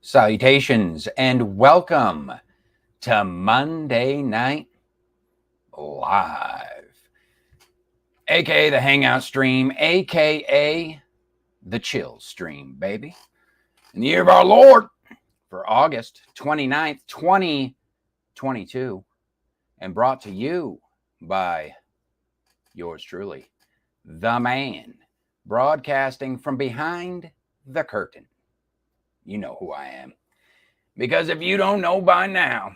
Salutations and welcome to Monday Night Live, aka the Hangout Stream, aka the Chill Stream, baby. In the year of our Lord for August 29th, 2022, and brought to you by yours truly, the man, broadcasting from behind the curtain. You know who I am. Because if you don't know by now,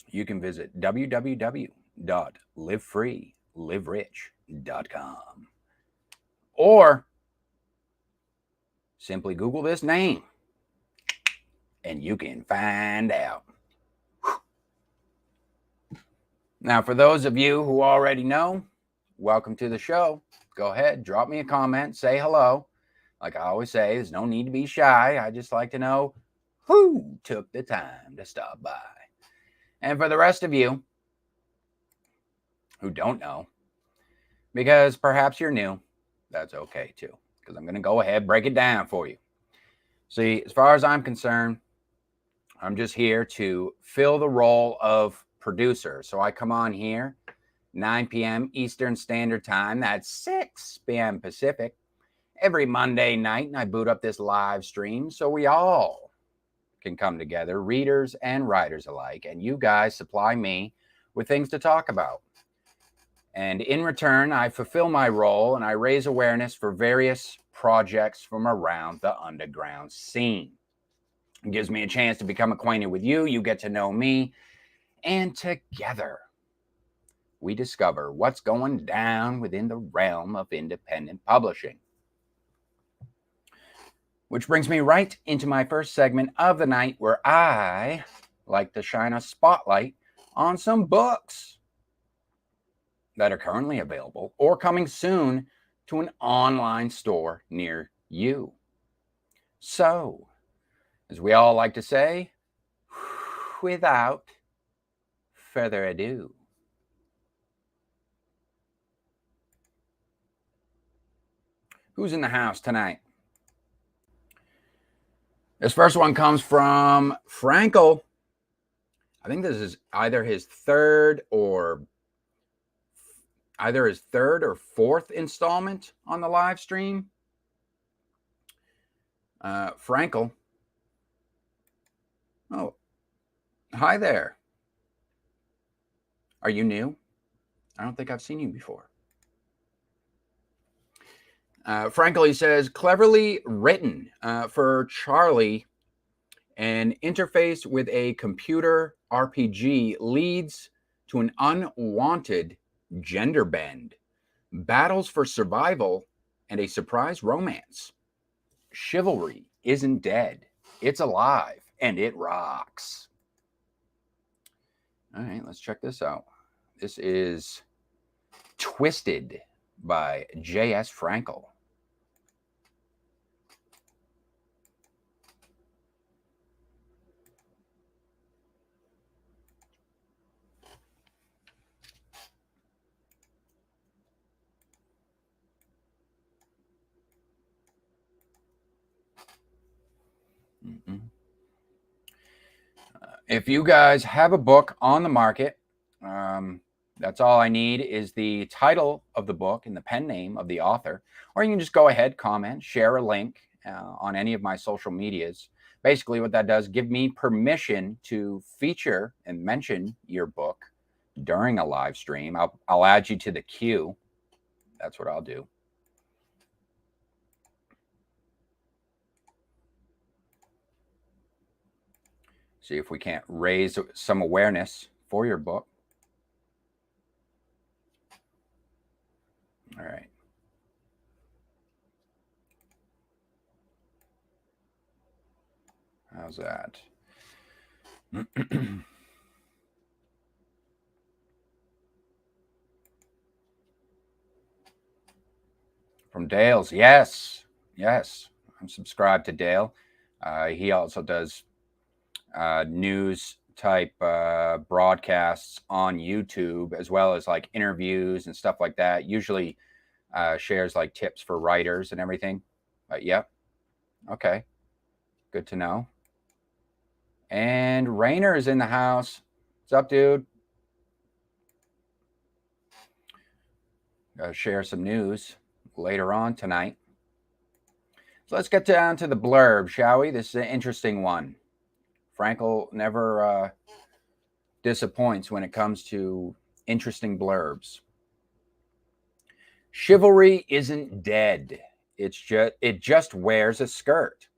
you can visit www.livefreeliverich.com or simply Google this name and you can find out. Now, for those of you who already know, welcome to the show. Go ahead, drop me a comment, say hello. Like I always say, there's no need to be shy. I just like to know who took the time to stop by. And for the rest of you who don't know, because perhaps you're new, that's okay too, because I'm going to go ahead, break it down for you. See, as far as I'm concerned, I'm just here to fill the role of producer. So I come on here, 9 p.m. Eastern Standard Time, that's 6 p.m. Pacific, every Monday night, and I boot up this live stream so we all can come together, readers and writers alike, and you guys supply me with things to talk about. And in return, I fulfill my role and I raise awareness for various projects from around the underground scene. It gives me a chance to become acquainted with you, you get to know me, and together we discover what's going down within the realm of independent publishing. Which brings me right into my first segment of the night, where I like to shine a spotlight on some books that are currently available or coming soon to an online store near you. So, as we all like to say, without further ado, who's in the house tonight? This first one comes from Frankel. I think this is either his third or fourth installment on the live stream. Frankel. Oh, hi there. Are you new? I don't think I've seen you before. Frankel, he says, cleverly written for Charlie, an interface with a computer RPG leads to an unwanted gender bend, battles for survival, and a surprise romance. Chivalry isn't dead. It's alive, and it rocks. All right, let's check this out. This is Twisted by J.S. Frankel. If you guys have a book on the market, that's all I need is the title of the book and the pen name of the author, or you can just go ahead, comment, share a link on any of my social medias. Basically what that does, give me permission to feature and mention your book during a live stream. I'll add you to the queue. That's what I'll do. See if we can't raise some awareness for your book. All right. How's that? From Dale's, yes. I'm subscribed to Dale. He also does news type broadcasts on YouTube, as well as like interviews and stuff like that. Usually shares like tips for writers and everything. But yeah, okay, Good to know. And Rainer is in the house. What's up, dude? Gotta share some news later on tonight. So let's get down to the blurb, shall we? This is an interesting one. Frankel never disappoints when it comes to interesting blurbs. Chivalry isn't dead. It just wears a skirt.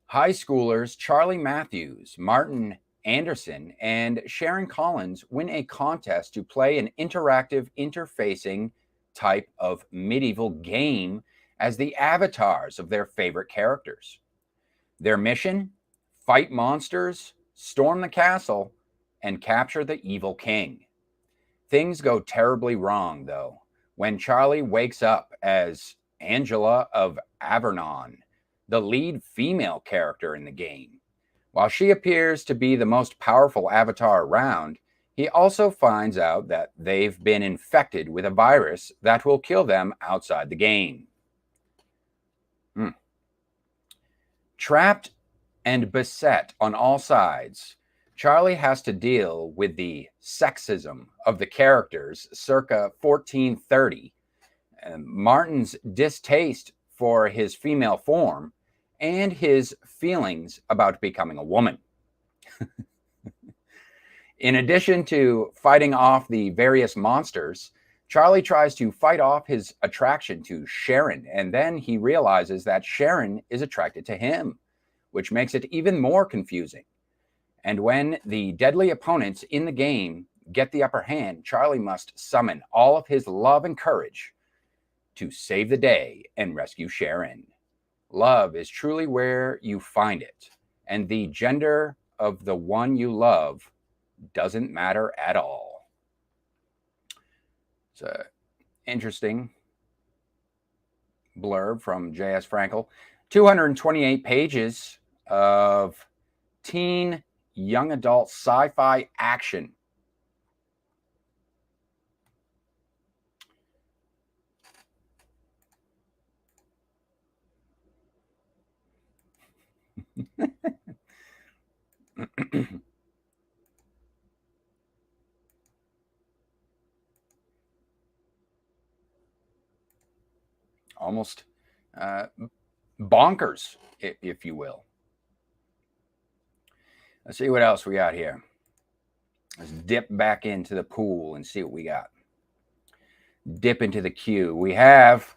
High schoolers Charlie Matthews, Martin Anderson, and Sharon Collins win a contest to play an interactive interfacing type of medieval game as the avatars of their favorite characters. Their mission? Fight monsters, storm the castle, and capture the evil king. Things go terribly wrong, though, when Charlie wakes up as Angela of Avernon, the lead female character in the game. While she appears to be the most powerful avatar around, he also finds out that they've been infected with a virus that will kill them outside the game. Trapped and beset on all sides, Charlie has to deal with the sexism of the characters circa 1430, Martin's distaste for his female form, and his feelings about becoming a woman. In addition to fighting off the various monsters, Charlie tries to fight off his attraction to Sharon, and then he realizes that Sharon is attracted to him, which makes it even more confusing. And when the deadly opponents in the game get the upper hand, Charlie must summon all of his love and courage to save the day and rescue Sharon. Love is truly where you find it, and the gender of the one you love doesn't matter at all. It's an interesting blurb from J.S. Frankel. 228 pages of teen young adult sci-fi action. Almost bonkers, if you will. Let's see what else we got here. Let's dip back into the pool and see what we got. Dip into the queue. We have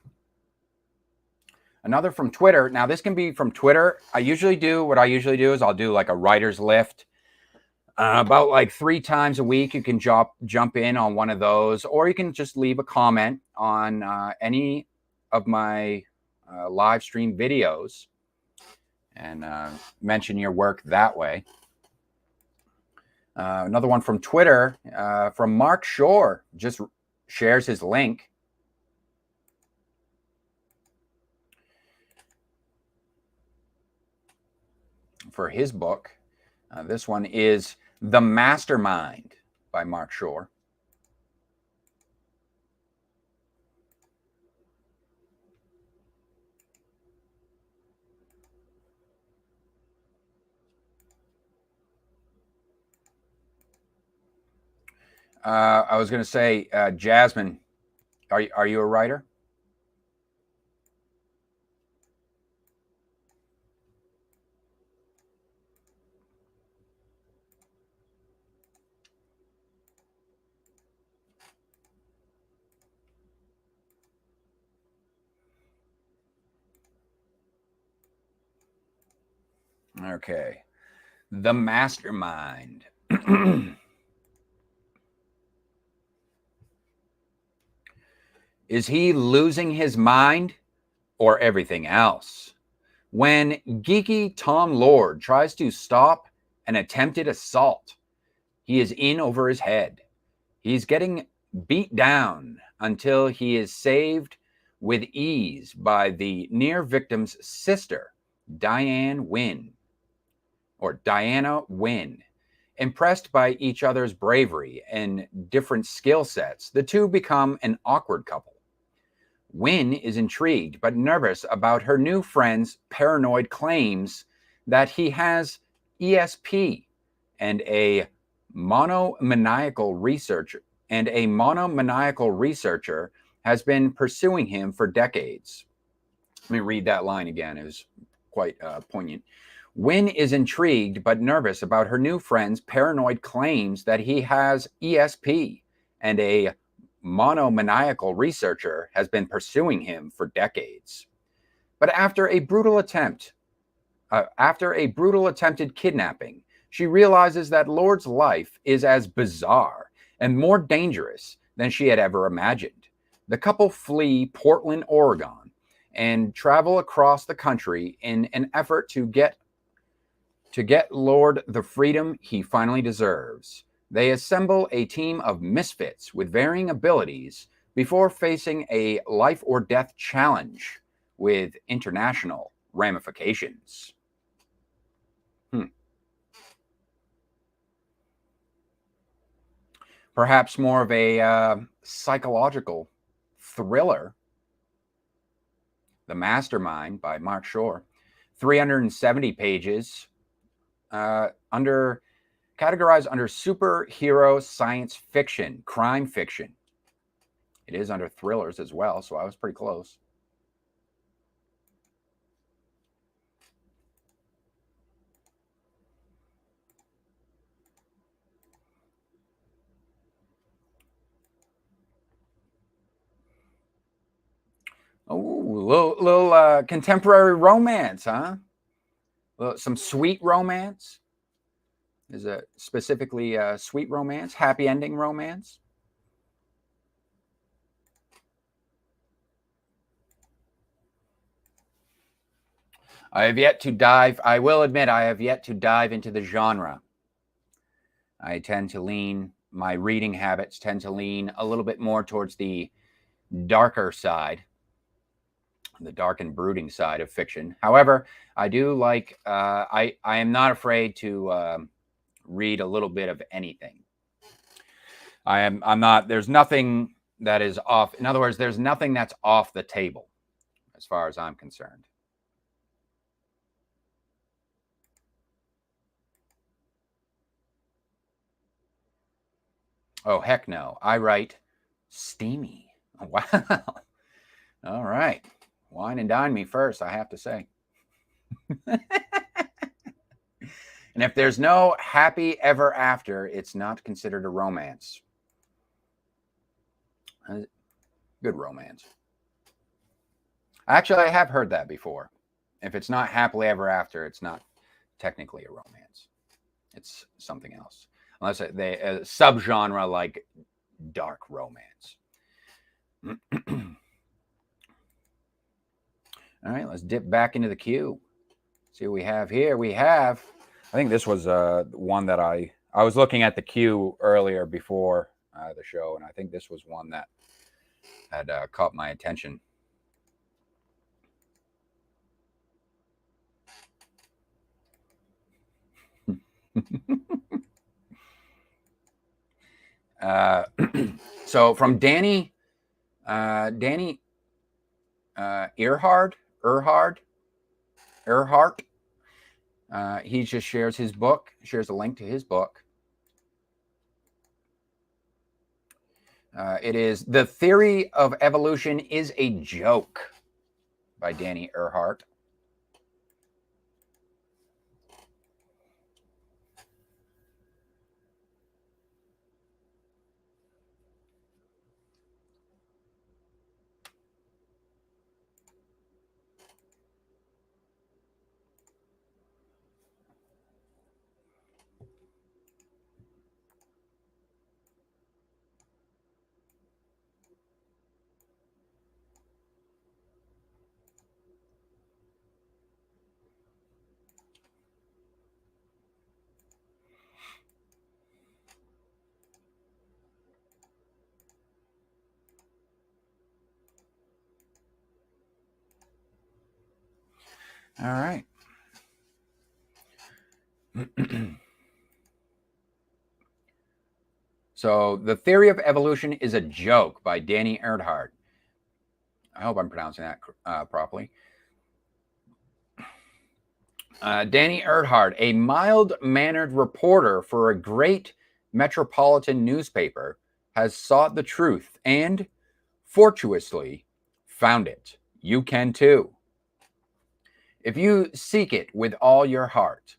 another from Twitter. Now, this can be from Twitter. What I usually do is I'll do like a writer's lift. About like 3 times a week, you can jump in on one of those, or you can just leave a comment on any of my live stream videos and mention your work that way. Another one from Twitter from Mark Schorr, just shares his link. For his book. This one is The Mastermind by Mark Schorr. I was going to say, Jasmine, are you a writer? Okay. The Mastermind. Is he losing his mind or everything else? When geeky Tom Lord tries to stop an attempted assault, he is in over his head. He's getting beat down until he is saved with ease by the near victim's sister, Diana Wynn. Impressed by each other's bravery and different skill sets, the two become an awkward couple. Wynn is intrigued but nervous about her new friend's paranoid claims that he has ESP and a monomaniacal researcher has been pursuing him for decades. Let me read that line again. It was quite poignant. Wynne is intrigued but nervous about her new friend's paranoid claims that he has ESP and a monomaniacal researcher has been pursuing him for decades. But after a brutal attempted kidnapping, she realizes that Lord's life is as bizarre and more dangerous than she had ever imagined. The couple flee Portland, Oregon, and travel across the country in an effort to get Lord the freedom he finally deserves. They assemble a team of misfits with varying abilities before facing a life or death challenge with international ramifications. Perhaps more of a psychological thriller. The Mastermind by Mark Schorr. 370 pages, categorized under superhero science fiction, crime fiction. It is under thrillers as well, so I was pretty close. Oh, little contemporary romance, huh? Some sweet romance. Is it specifically sweet romance, happy ending romance? I will admit, I have yet to dive into the genre. My reading habits tend to lean a little bit more towards the darker side, the dark and brooding side of fiction. However, I do like, I am not afraid to read a little bit of anything. I'm not, there's nothing that is off. In other words, there's nothing that's off the table as far as I'm concerned. Oh, heck no. I write steamy. Wow. All right. Wine and dine me first, I have to say. And if there's no happy ever after, it's not considered a romance. Good romance. Actually, I have heard that before. If it's not happily ever after, it's not technically a romance. It's something else. Unless they a subgenre like dark romance. All right, let's dip back into the queue. See what we have here. I think this was one that I was looking at the queue earlier before the show, and I think this was one that had caught my attention. So from Danny Erhardt, he just shares his book, shares a link to his book. It is The Theory of Evolution is a Joke by Danny Erhardt. All right. So, The Theory of Evolution is a Joke by Danny Erhardt. I hope I'm pronouncing that properly. Danny Erhardt, a mild-mannered reporter for a great metropolitan newspaper, has sought the truth and, fortuitously, found it. You can too. If you seek it with all your heart,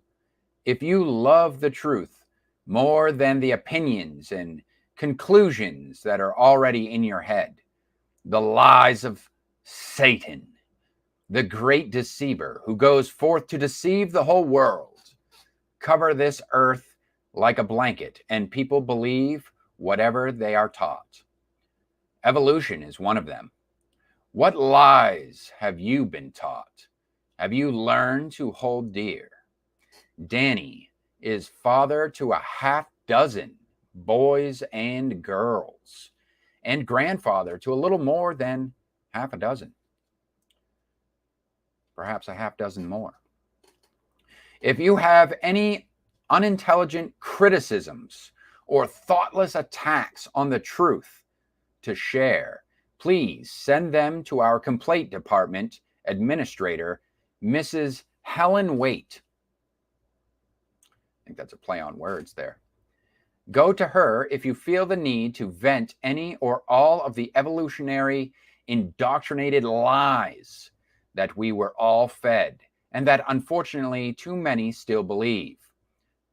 if you love the truth more than the opinions and conclusions that are already in your head, the lies of Satan, the great deceiver who goes forth to deceive the whole world, cover this earth like a blanket, and people believe whatever they are taught. Evolution is one of them. What lies have you been taught? Have you learned to hold dear? Danny is father to a half dozen boys and girls, and grandfather to a little more than half a dozen. Perhaps a half dozen more. If you have any unintelligent criticisms or thoughtless attacks on the truth to share, please send them to our complaint department administrator, Mrs. Helen Waite. I think that's a play on words there. Go to her if you feel the need to vent any or all of the evolutionary indoctrinated lies that we were all fed and that unfortunately too many still believe.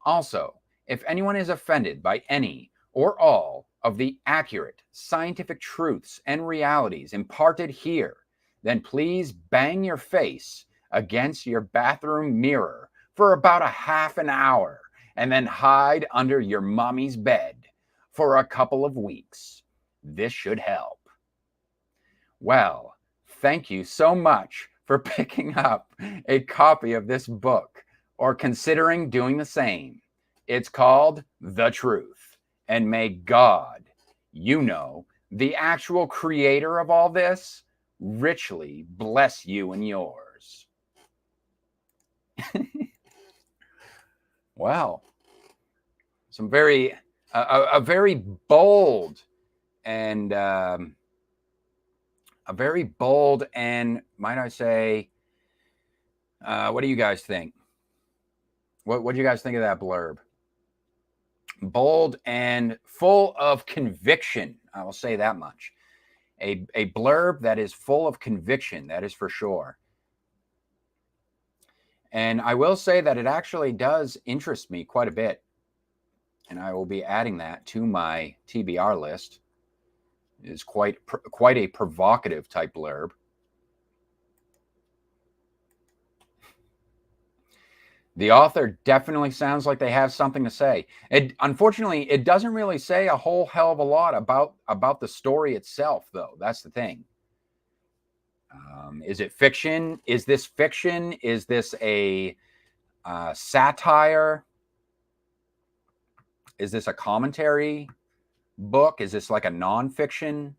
Also, if anyone is offended by any or all of the accurate scientific truths and realities imparted here, then please bang your face against your bathroom mirror for about a half an hour and then hide under your mommy's bed for a couple of weeks. This should help. Well, thank you so much for picking up a copy of this book or considering doing the same. It's called The Truth. And may God, you know, the actual creator of all this, richly bless you and yours. Wow. Some very, a very bold and, might I say, what do you guys think? What do you guys think of that blurb? Bold and full of conviction. I will say that much. A blurb that is full of conviction, that is for sure. And I will say that it actually does interest me quite a bit. And I will be adding that to my TBR list. It is quite a provocative type blurb. The author definitely sounds like they have something to say. Unfortunately, it doesn't really say a whole hell of a lot about the story itself, though. That's the thing. Is it fiction? Is this fiction? Is this a satire? Is this a commentary book? Is this like a nonfiction?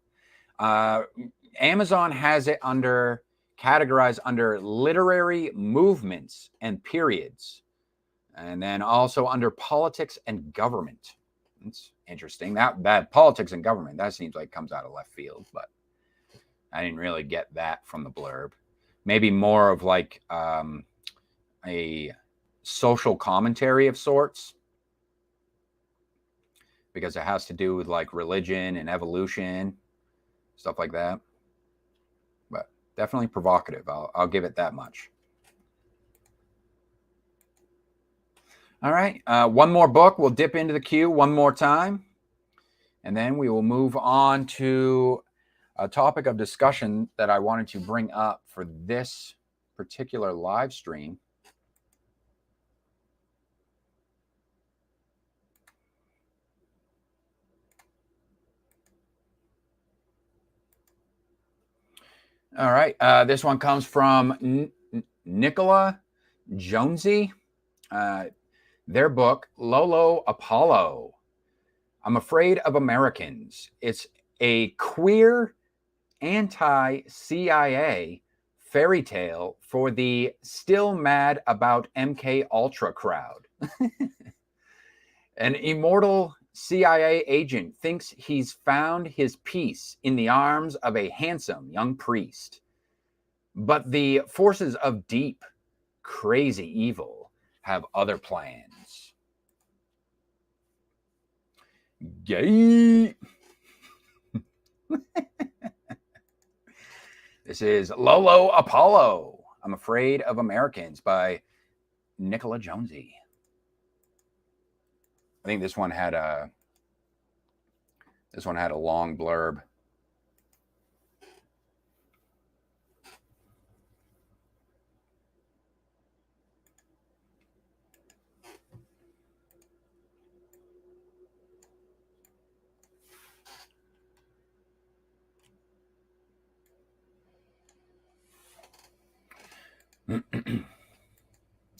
Amazon has it categorized under literary movements and periods, and then also under politics and government. It's interesting. That politics and government, that seems like comes out of left field, but I didn't really get that from the blurb. Maybe more of like a social commentary of sorts, because it has to do with like religion and evolution, stuff like that. But definitely provocative. I'll give it that much. All right. One more book. We'll dip into the queue one more time, and then we will move on to a topic of discussion that I wanted to bring up for this particular live stream. All right. This one comes from Nicola Jonesy. Their book, Lolo Apollo. I'm Afraid of Americans. It's a queer anti-CIA fairy tale for the still mad about MK Ultra crowd. An immortal CIA agent thinks he's found his peace in the arms of a handsome young priest. But the forces of deep crazy evil have other plans. Gay. This is Lolo Apollo. I'm Afraid of Americans by Nicola Jonesy. I think this one had a long blurb.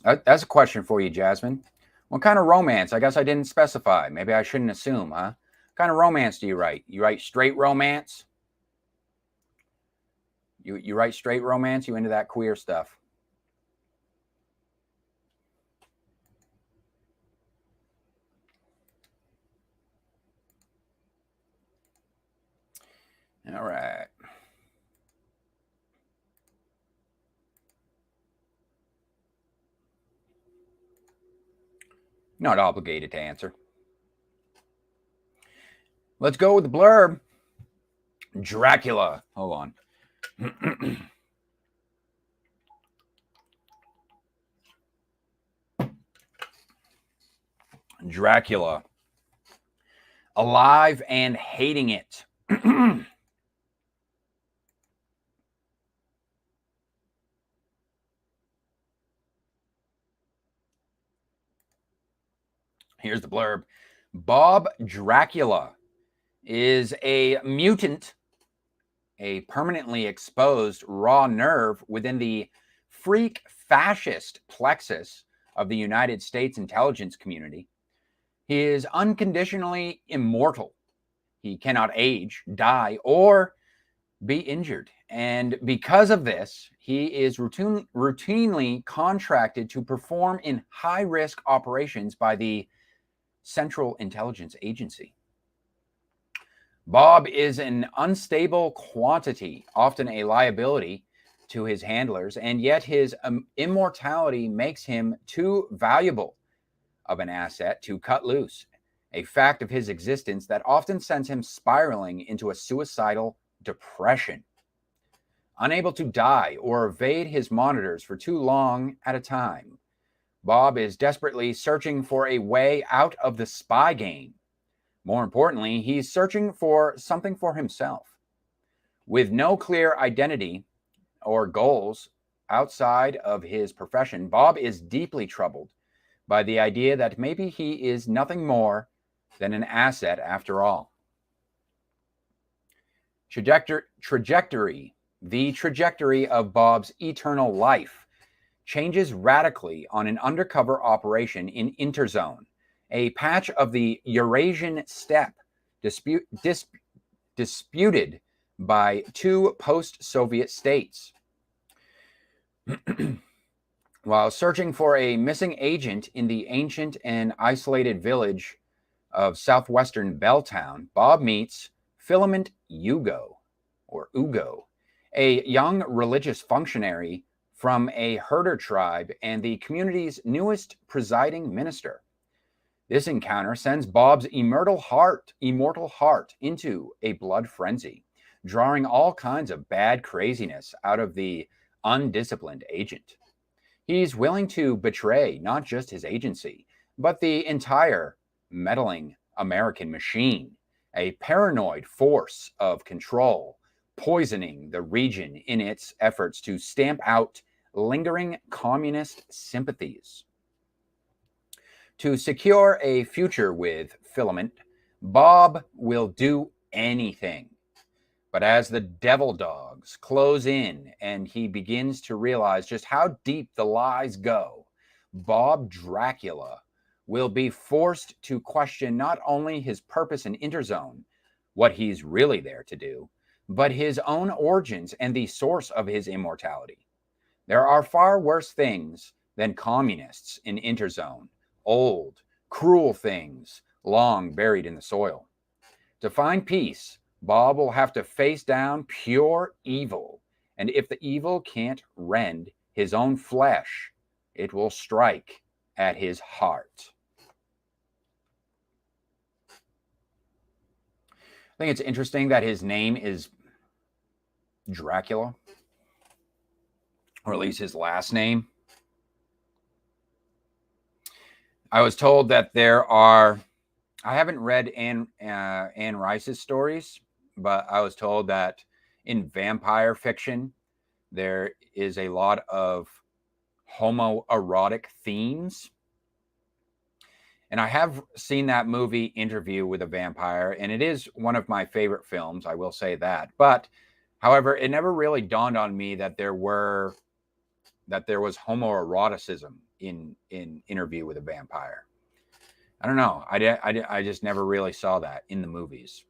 That's a question for you, Jasmine. What kind of romance? I guess I didn't specify. Maybe I shouldn't assume, huh? What kind of romance do you write? You write straight romance? You write straight romance? You into that queer stuff? All right. Not obligated to answer. Let's go with the blurb. Dracula. Hold on. Dracula. Alive and hating it. Here's the blurb. Bob Dracula is a mutant, a permanently exposed raw nerve within the freak fascist plexus of the United States intelligence community. He is unconditionally immortal. He cannot age, die, or be injured. And because of this, he is routinely contracted to perform in high-risk operations by the Central Intelligence Agency. Bob is an unstable quantity, often a liability to his handlers, and yet his immortality makes him too valuable of an asset to cut loose, a fact of his existence that often sends him spiraling into a suicidal depression. Unable to die or evade his monitors for too long at a time, Bob is desperately searching for a way out of the spy game. More importantly, he's searching for something for himself. With no clear identity or goals outside of his profession, Bob is deeply troubled by the idea that maybe he is nothing more than an asset after all. Trajectory. The trajectory of Bob's eternal life changes radically on an undercover operation in Interzone, a patch of the Eurasian steppe disputed by two post-Soviet states. While searching for a missing agent in the ancient and isolated village of southwestern Belltown, Bob meets Filament Ugo, a young religious functionary from a herder tribe and the community's newest presiding minister. This encounter sends Bob's immortal heart into a blood frenzy, drawing all kinds of bad craziness out of the undisciplined agent. He's willing to betray not just his agency, but the entire meddling American machine, a paranoid force of control, poisoning the region in its efforts to stamp out lingering communist sympathies. To secure a future with Filament, Bob will do anything. But as the devil dogs close in and he begins to realize just how deep the lies go, Bob Dracula will be forced to question not only his purpose in Interzone, what he's really there to do, but his own origins and the source of his immortality. There are far worse things than communists in Interzone, old, cruel things long buried in the soil. To find peace, Bob will have to face down pure evil, and if the evil can't rend his own flesh, it will strike at his heart. I think it's interesting that his name is Dracula, or at least his last name. I was told that I haven't read Anne Rice's stories, but I was told that in vampire fiction, there is a lot of homoerotic themes. And I have seen that movie, Interview with a Vampire, and it is one of my favorite films, I will say that. But, however, it never really dawned on me that there was homoeroticism in Interview with a Vampire. I don't know. I just never really saw that in the movies.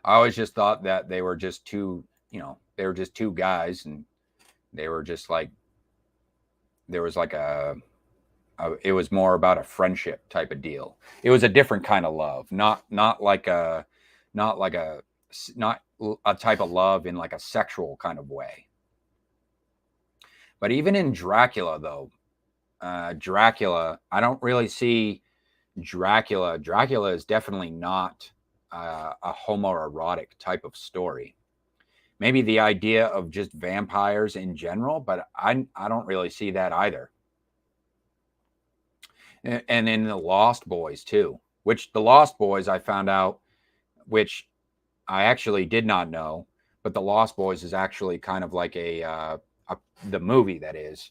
I always just thought that they were just two guys, and they were just like, there was like it was more about a friendship type of deal. It was a different kind of love, not a type of love in like a sexual kind of way. But even in Dracula, though, Dracula, I don't really see Dracula. Dracula is definitely not a homoerotic type of story. Maybe the idea of just vampires in general, but I don't really see that either. And in the Lost Boys too, which the Lost Boys I found out, which I actually did not know, but the Lost Boys is actually kind of like the movie that is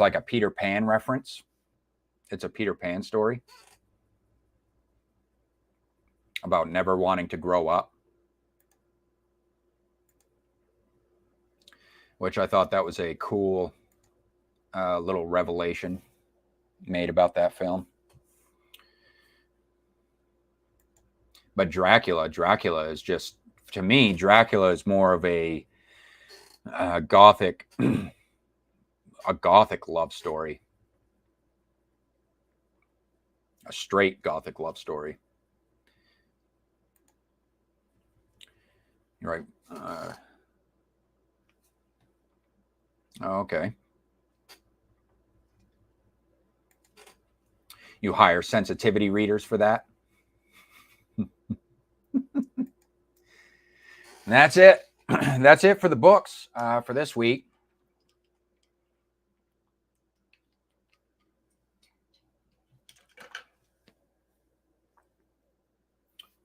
like a Peter Pan reference. It's a Peter Pan story about never wanting to grow up, which I thought that was a cool little revelation made about that film. But Dracula is just, to me, Dracula is more of a gothic love story, a straight gothic love story. Right. Okay. You hire sensitivity readers for that. And that's it. That's it for the books for this week.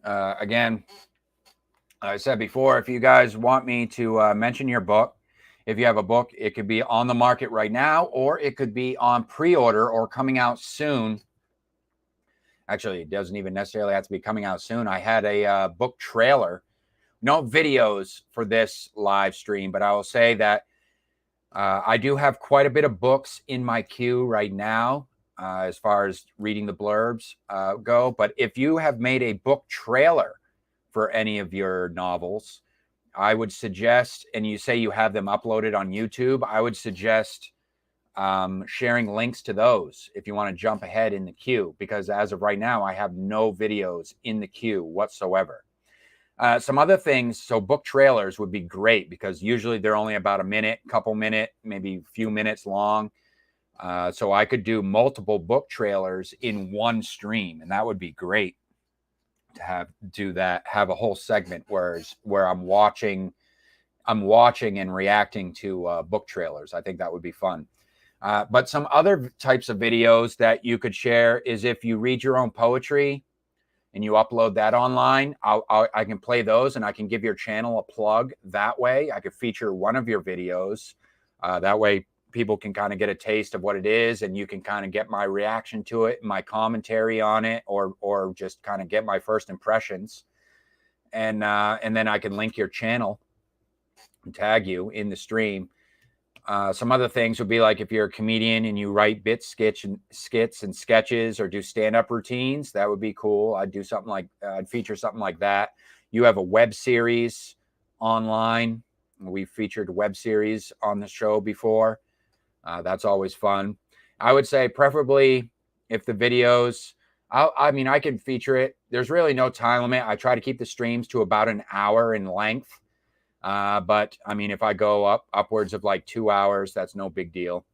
Again, I said before, if you guys want me to mention your book, if you have a book, it could be on the market right now, or it could be on pre-order or coming out soon. Actually, it doesn't even necessarily have to be coming out soon. I had a book trailer, no videos for this live stream, but I will say that I do have quite a bit of books in my queue right now as far as reading the blurbs go. But if you have made a book trailer for any of your novels, I would suggest, and you say you have them uploaded on YouTube, I would suggest sharing links to those if you want to jump ahead in the queue, because as of right now, I have no videos in the queue whatsoever. Some other things, so book trailers would be great because usually they're only about a minute, couple minute, maybe a few minutes long. So I could do multiple book trailers in one stream, and that would be great to do that, have a whole segment where I'm watching and reacting to book trailers. I think that would be fun. But some other types of videos that you could share is if you read your own poetry and you upload that online, I can play those and I can give your channel a plug that way. I could feature one of your videos. That way people can kind of get a taste of what it is, and you can kind of get my reaction to it, my commentary on it, or just kind of get my first impressions. And then I can link your channel and tag you in the stream. Some other things would be like if you're a comedian and you write skits and sketches or do stand-up routines, that would be cool. I'd do something like I'd feature something like that. You have a web series online. We've featured web series on the show before. That's always fun. I would say preferably if the videos, I can feature it. There's really no time limit. I try to keep the streams to about an hour in length. But I mean, if I go upwards of like 2 hours, that's no big deal.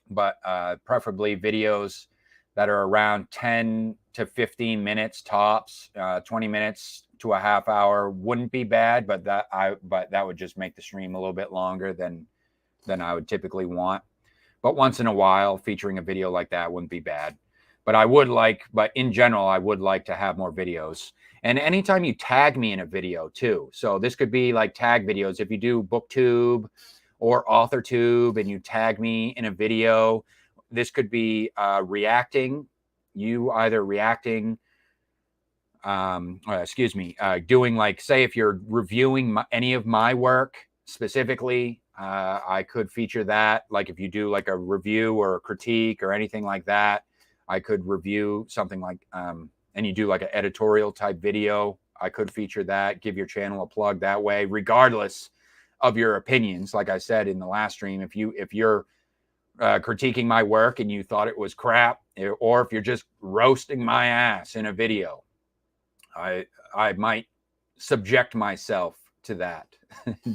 but preferably videos that are around 10 to 15 minutes tops. 20 minutes to a half hour wouldn't be bad, but that would just make the stream a little bit longer than I would typically want. But once in a while, featuring a video like that wouldn't be bad. But in general, I would like to have more videos. And anytime you tag me in a video too. So this could be like tag videos. If you do Booktube or Authortube and you tag me in a video, this could be reacting. You either reacting, doing like, say, if you're reviewing any of my work specifically, I could feature that. Like if you do like a review or a critique or anything like that, I could review something like, and you do like an editorial type video, I could feature that, give your channel a plug that way, regardless of your opinions. Like I said in the last stream, if you're critiquing my work and you thought it was crap, or if you're just roasting my ass in a video, I might subject myself to that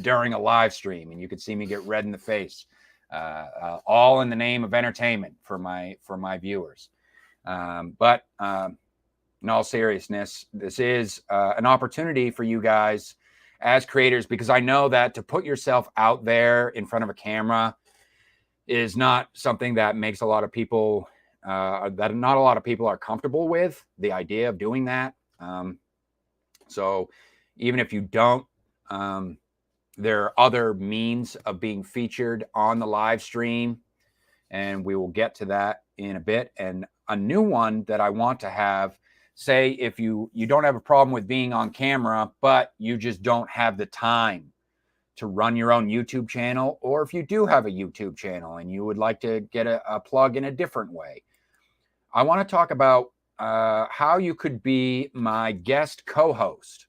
during a live stream, and you could see me get red in the face, all in the name of entertainment for my viewers. But in all seriousness, this is an opportunity for you guys as creators, because I know that to put yourself out there in front of a camera is not something that makes a lot of people, that not a lot of people are comfortable with the idea of doing that. So even if you don't, there are other means of being featured on the live stream, and we will get to that in a bit. And a new one that I want to have, say if you don't have a problem with being on camera, but you just don't have the time to run your own YouTube channel, or if you do have a YouTube channel and you would like to get a plug in a different way, I want to talk about how you could be my guest co-host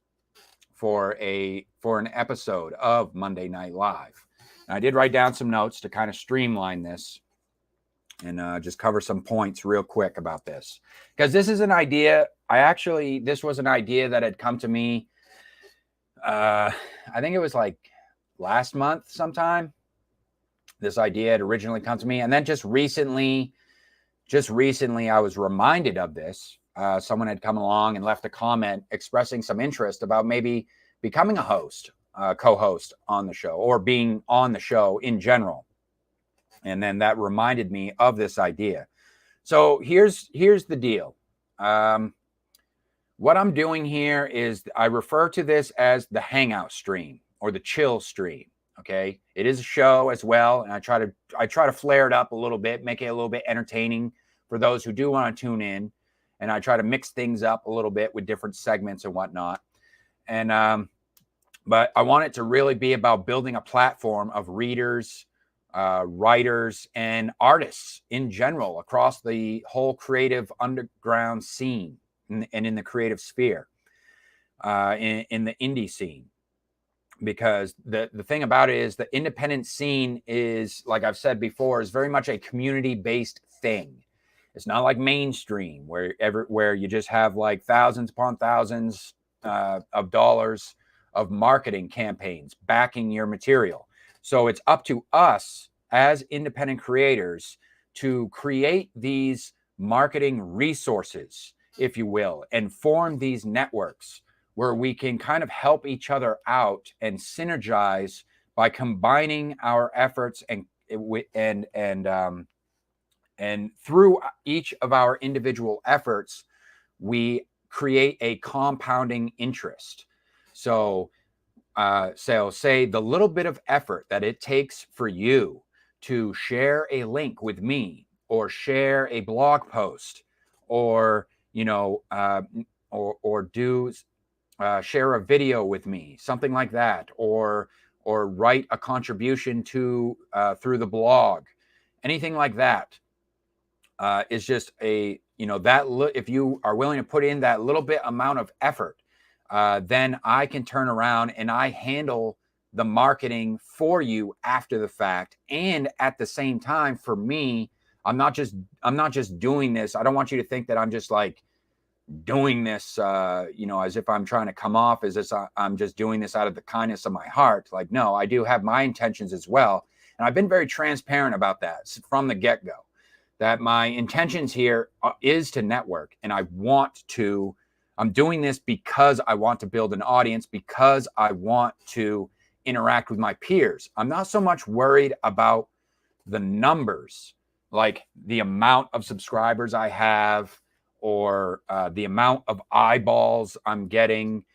for an episode of Monday Night Live. And I did write down some notes to kind of streamline this and just cover some points real quick about this, because this is an idea. This was an idea that had come to me. I think it was like last month sometime. This idea had originally come to me, and then just recently I was reminded of this. Someone had come along and left a comment expressing some interest about maybe becoming a host, co-host on the show, or being on the show in general. And then that reminded me of this idea. So here's the deal. What I'm doing here is I refer to this as the hangout stream or the chill stream. Okay, it is a show as well, and I try to flare it up a little bit, make it a little bit entertaining for those who do want to tune in, and I try to mix things up a little bit with different segments and whatnot. And but I want it to really be about building a platform of readers, writers, and artists in general across the whole creative underground scene and in the creative sphere, in the indie scene. Because the thing about it is the independent scene is, like I've said before, is very much a community-based thing. It's not like mainstream where you just have like thousands upon thousands of dollars of marketing campaigns backing your material. So it's up to us as independent creators to create these marketing resources, if you will, and form these networks where we can kind of help each other out and synergize by combining our efforts and through each of our individual efforts, we create a compounding interest. So say the little bit of effort that it takes for you to share a link with me, or share a blog post, or or do share a video with me, something like that, or write a contribution to through the blog, anything like that, is just if you are willing to put in that little bit amount of effort, then I can turn around and I handle the marketing for you after the fact. And at the same time, for me, I'm not just doing this. I don't want you to think that I'm just like doing this, as if I'm trying to come off as I'm just doing this out of the kindness of my heart. Like, no, I do have my intentions as well. And And I've been very transparent about that from the get-go, that my intentions here is to network, and I'm doing this because I want to build an audience, because I want to interact with my peers. I'm not so much worried about the numbers, like the amount of subscribers I have, or the amount of eyeballs I'm getting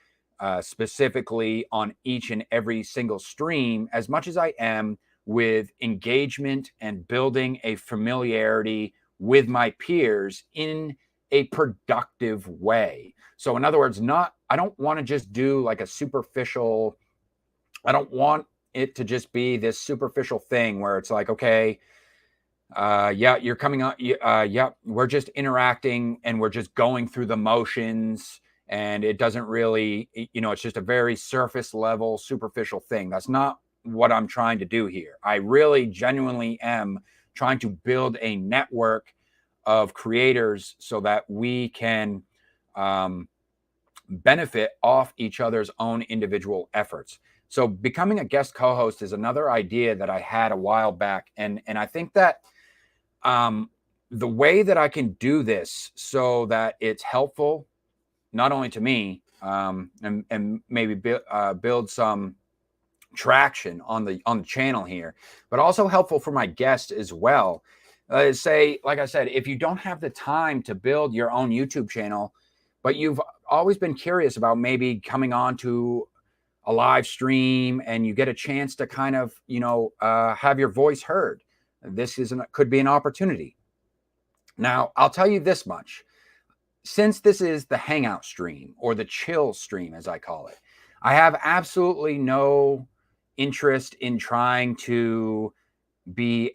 specifically on each and every single stream, as much as I am with engagement and building a familiarity with my peers in a productive way. So in other words, I don't want to just do like a superficial, I don't want it to just be this superficial thing where it's like, okay, yeah, you're coming on. Yeah, we're just interacting and we're just going through the motions, and it doesn't really, it's just a very surface level, superficial thing. That's not what I'm trying to do here. I really genuinely am trying to build a network of creators so that we can benefit off each other's own individual efforts. So becoming a guest co-host is another idea that I had a while back. And I think that the way that I can do this so that it's helpful, not only to me, and maybe build some traction on the channel here, but also helpful for my guests as well. Say, like I said, if you don't have the time to build your own YouTube channel, but you've always been curious about maybe coming on to a live stream and you get a chance to kind of, have your voice heard, this could be an opportunity. Now, I'll tell you this much. Since this is the hangout stream, or the chill stream, as I call it, I have absolutely no interest in trying to do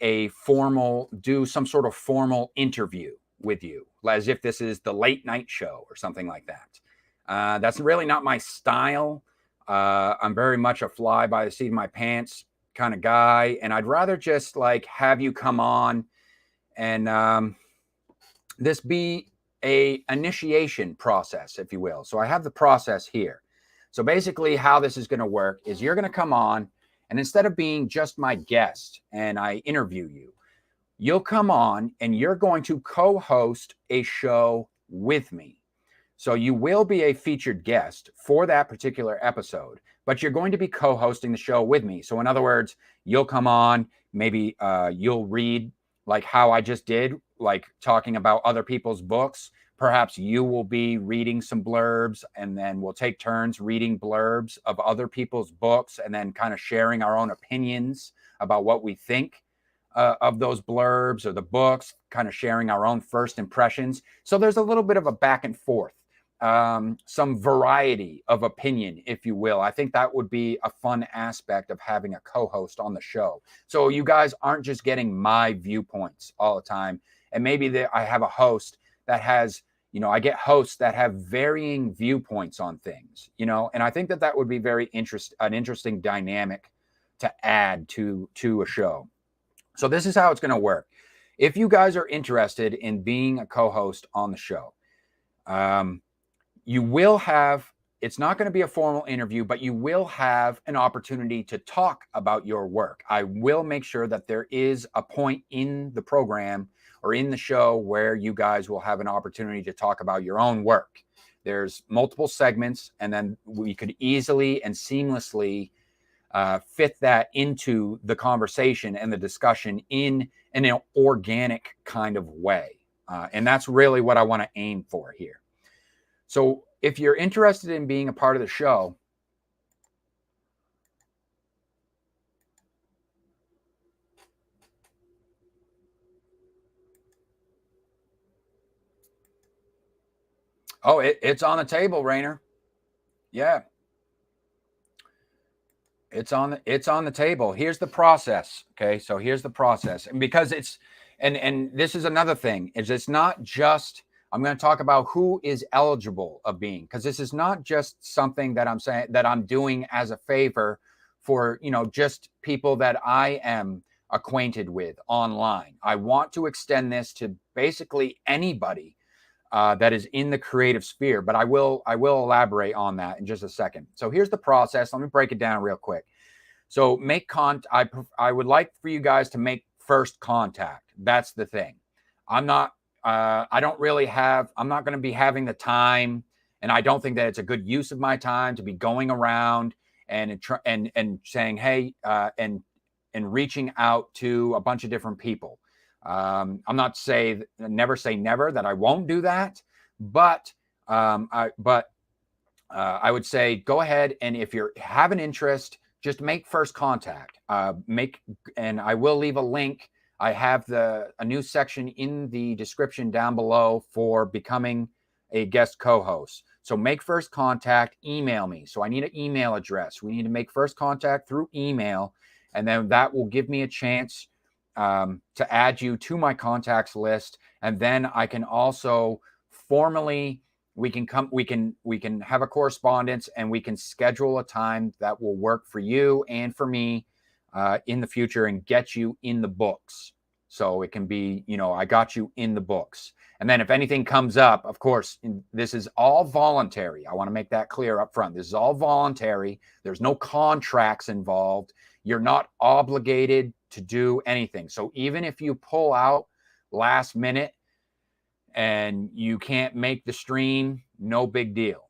some sort of formal interview with you, as if this is the late night show or something like that. That's really not my style. I'm very much a fly by the seat of my pants kind of guy, and I'd rather just like have you come on and this be a initiation process, if you will. So I have the process here. So basically how this is going to work is you're going to come on, and instead of being just my guest and I interview you, you'll come on and you're going to co-host a show with me. So you will be a featured guest for that particular episode, but you're going to be co-hosting the show with me. So in other words, you'll come on, maybe you'll read like how I just did, like talking about other people's books. Perhaps you will be reading some blurbs, and then we'll take turns reading blurbs of other people's books, and then kind of sharing our own opinions about what we think of those blurbs or the books, kind of sharing our own first impressions. So there's a little bit of a back and forth, some variety of opinion, if you will. I think that would be a fun aspect of having a co-host on the show. So you guys aren't just getting my viewpoints all the time. And maybe I have a host that has, I get hosts that have varying viewpoints on things, and I think that would be an interesting dynamic to add to a show. So this is how it's going to work. If you guys are interested in being a co-host on the show, you will have, it's not going to be a formal interview, but you will have an opportunity to talk about your work. I will make sure that there is a point in the program or in the show where you guys will have an opportunity to talk about your own work. There's multiple segments, and then we could easily and seamlessly fit that into the conversation and the discussion in an organic kind of way. And that's really what I want to aim for here. So if you're interested in being a part of the show, it's on the table, Rainer. Yeah. It's on the table. Here's the process. Okay. So here's the process. And because and this is another thing, is it's not just, I'm going to talk about who is eligible of being, because this is not just something that I'm saying that I'm doing as a favor for, just people that I am acquainted with online. I want to extend this to basically anybody that is in the creative sphere, but I will elaborate on that in just a second. So here's the process. Let me break it down real quick. So I would like for you guys to make first contact. That's the thing. I'm not going to be having the time, and I don't think that it's a good use of my time to be going around and saying, hey, and reaching out to a bunch of different people. I'm not never say never that I won't do that, but I would say go ahead, and if you have an interest, just make first contact. And I will leave a link. I have a new section in the description down below for becoming a guest co-host. So make first contact, email me. So I need an email address. We need to make first contact through email, and then that will give me a chance to add you to my contacts list. And then I can also formally, we can have a correspondence, and we can schedule a time that will work for you and for me in the future, and get you in the books. So it can be, I got you in the books. And then if anything comes up, of course, this is all voluntary. I want to make that clear up front. This is all voluntary. There's no contracts involved. You're not obligated to do anything. So even if you pull out last minute and you can't make the stream, no big deal.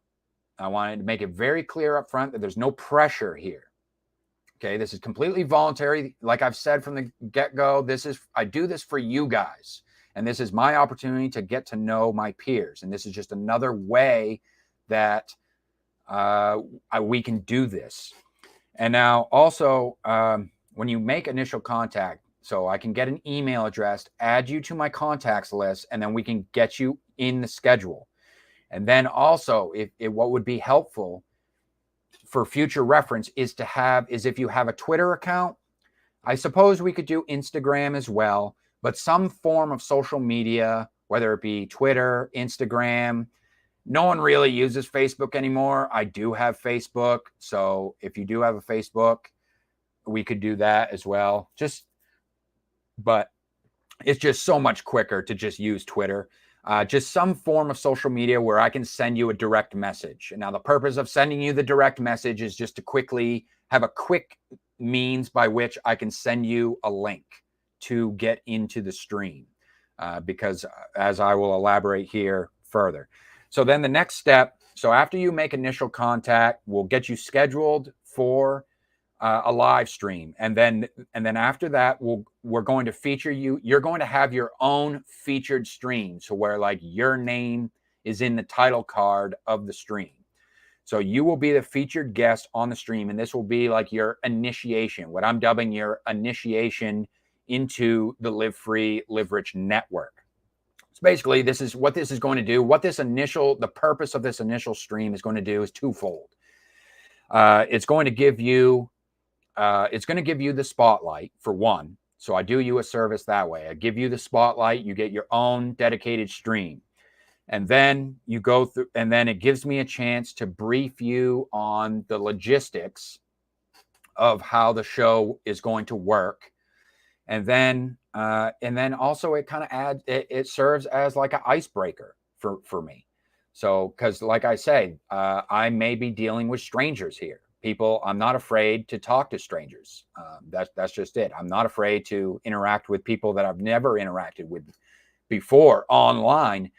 I wanted to make it very clear up front that there's no pressure here. Okay, this is completely voluntary. Like I've said from the get-go, I do this for you guys. And this is my opportunity to get to know my peers. And this is just another way that we can do this. And now also, when you make initial contact, so I can get an email address, add you to my contacts list, and then we can get you in the schedule. And then also, what would be helpful for future reference is if you have a Twitter account. I suppose we could do Instagram as well, but some form of social media, whether it be Twitter, Instagram. No one really uses Facebook anymore. I do have Facebook. So if you do have a Facebook, we could do that as well. But it's just so much quicker to just use Twitter. Just some form of social media where I can send you a direct message. And now the purpose of sending you the direct message is just to quickly have a quick means by which I can send you a link to get into the stream, because as I will elaborate here further. So then the next step, so after you make initial contact, we'll get you scheduled for a live stream. And then after that, we're going to feature you. You're going to have your own featured stream. So where like your name is in the title card of the stream. So you will be the featured guest on the stream. And this will be like your initiation, what I'm dubbing your initiation into the Live Free, Live Rich network. So basically, this is what this is going to do. The purpose of this initial stream is going to do is twofold. It's going to give you the spotlight for one. So I do you a service that way. I give you the spotlight. You get your own dedicated stream. And then you go through, and then it gives me a chance to brief you on the logistics of how the show is going to work. And then also it kind of it serves as like an icebreaker for me. So, because like I say, I may be dealing with strangers here. People, I'm not afraid to talk to strangers. That's just it. I'm not afraid to interact with people that I've never interacted with before online.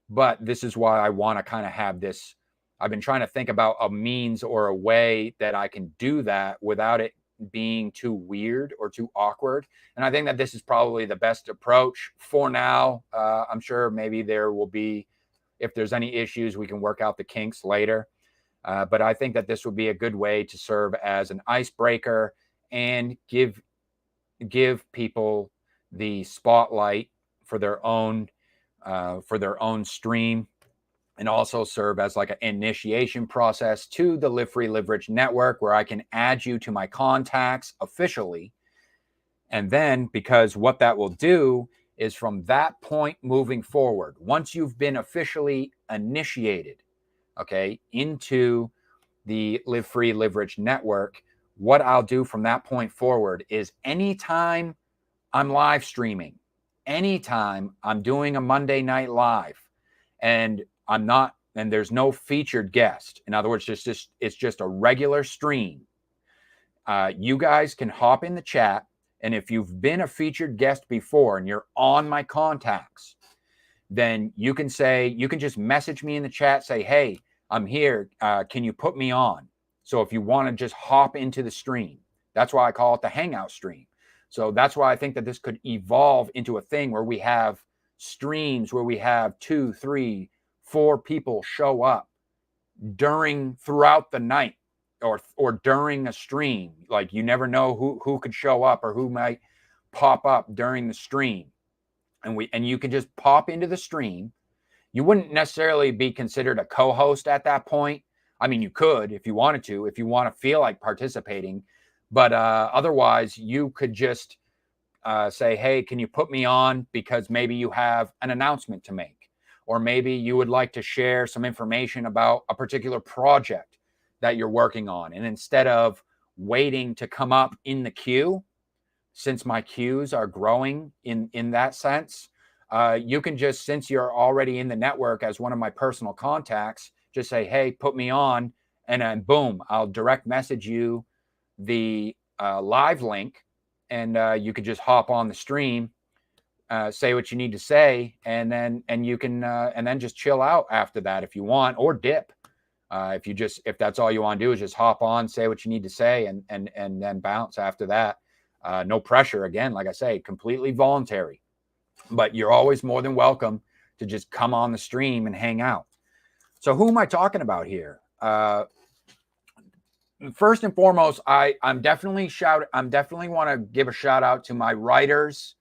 But this is why I want to kind of have this. I've been trying to think about a means or a way that I can do that without it being too weird or too awkward. And I think that this is probably the best approach for now. I'm sure maybe there will be, if there's any issues, we can work out the kinks later. But I think that this would be a good way to serve as an icebreaker and give people the spotlight for their own stream, and also serve as like an initiation process to the Live Free, Live Rich network, where I can add you to my contacts officially. And then, because what that will do is from that point moving forward, once you've been officially initiated, okay, into the Live Free, Live Rich network, what I'll do from that point forward is anytime I'm live streaming, anytime I'm doing a Monday night live, and there's no featured guest. In other words, it's just a regular stream. you guys can hop in the chat. And if you've been a featured guest before and you're on my contacts, then you can just message me in the chat, say, hey, I'm here. Can you put me on? So if you want to just hop into the stream, that's why I call it the Hangout stream. So that's why I think that this could evolve into a thing where we have streams where we have 2, 3, 4 people show up throughout the night or during a stream. Like, you never know who could show up or who might pop up during the stream. And you can just pop into the stream. You wouldn't necessarily be considered a co-host at that point. I mean, you could if you wanted to, if you want to feel like participating. But otherwise, you could just say, hey, can you put me on? Because maybe you have an announcement to make. Or maybe you would like to share some information about a particular project that you're working on. And instead of waiting to come up in the queue, since my queues are growing in that sense, you can just, since you're already in the network as one of my personal contacts, just say, hey, put me on, and then boom, I'll direct message you the live link, and you could just hop on the stream, say what you need to say, and then just chill out after that if you want, or dip. If that's all you want to do is just hop on, say what you need to say, and then bounce after that. No pressure. Again, like I say, completely voluntary, but you're always more than welcome to just come on the stream and hang out. So who am I talking about here? First and foremost, I'm definitely want to give a shout out to my writers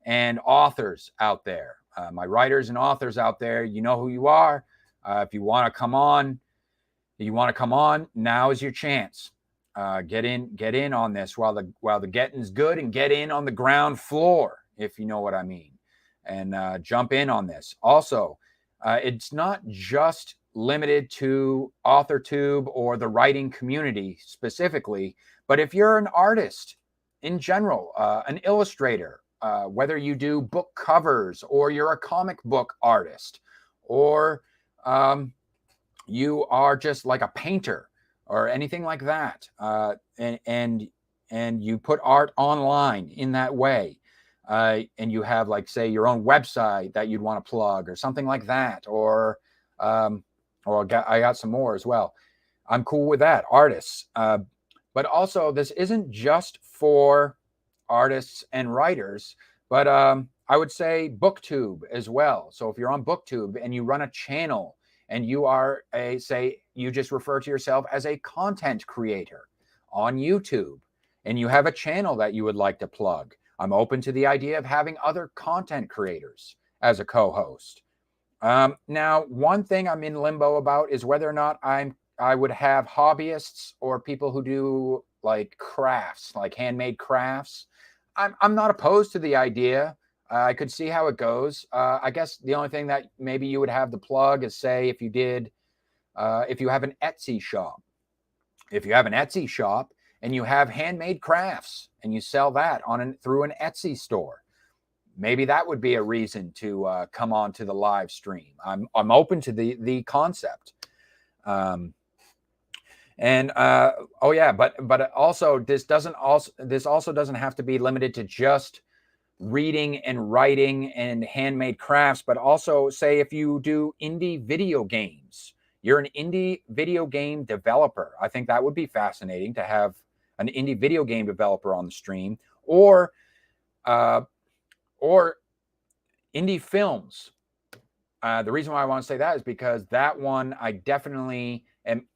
and authors out there. My writers and authors out there, you know who you are. If you want to come on, now is your chance. Get in on this while the getting's good, and get in on the ground floor, if you know what I mean, and jump in on this. Also, it's not just limited to Authortube or the writing community specifically, but if you're an artist in general, an illustrator, whether you do book covers or you're a comic book artist, or you are just like a painter or anything like that, and you put art online in that way, and you have, like, say, your own website that you'd want to plug or something like that, or I got some more as well. I'm cool with that, artists. But also, this isn't just for artists and writers, but I would say Booktube as well. So if you're on Booktube and you run a channel, and you are you just refer to yourself as a content creator on YouTube, and you have a channel that you would like to plug, I'm open to the idea of having other content creators as a co-host. Now, one thing I'm in limbo about is whether or not I would have hobbyists or people who do like crafts, like handmade crafts. I'm not opposed to the idea. I could see how it goes. I guess the only thing that maybe you would have to plug is, say, if you have an Etsy shop. If you have an Etsy shop and you have handmade crafts and you sell that through an Etsy store, maybe that would be a reason to come on to the live stream. I'm open to the concept. But also this also doesn't have to be limited to just reading and writing and handmade crafts, but also, say, if you do indie video games, you're an indie video game developer. I think that would be fascinating to have an indie video game developer on the stream, or indie films. The reason why I want to say that is because that one I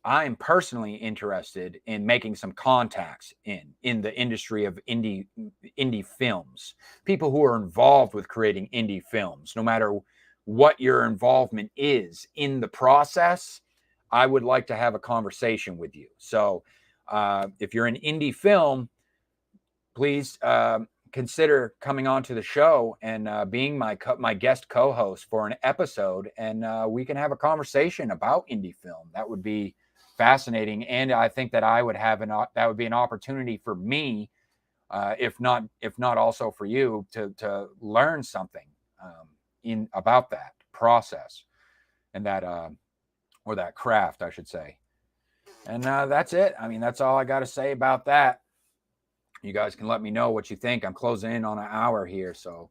am personally interested in making some contacts in the industry of indie films. People who are involved with creating indie films, no matter what your involvement is in the process, I would like to have a conversation with you. So if you're an indie film, please consider coming on to the show and being my guest co-host for an episode, and we can have a conversation about indie film. That would be fascinating, and I think that I would have that would be an opportunity for me, if not also for you, to learn something about that process and that or that craft, I should say. And that's it. I mean, that's all I got to say about that. You guys can let me know what you think. I'm closing in on an hour here, so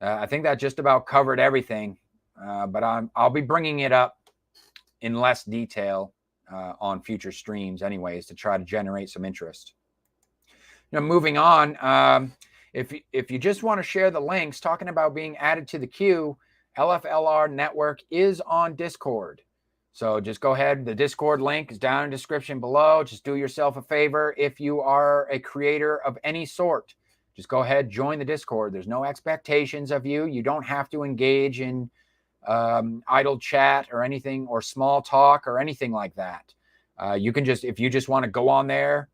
I think that just about covered everything. But I'll be bringing it up in less detail on future streams, anyways, to try to generate some interest. Moving on. If you just want to share the links, talking about being added to the queue, LFLR network is on Discord. So just go ahead. The Discord link is down in the description below. Just do yourself a favor. If you are a creator of any sort, just go ahead, join the Discord. There's no expectations of you. You don't have to engage in idle chat or anything, or small talk or anything like that. You can just, if you just want to go on there,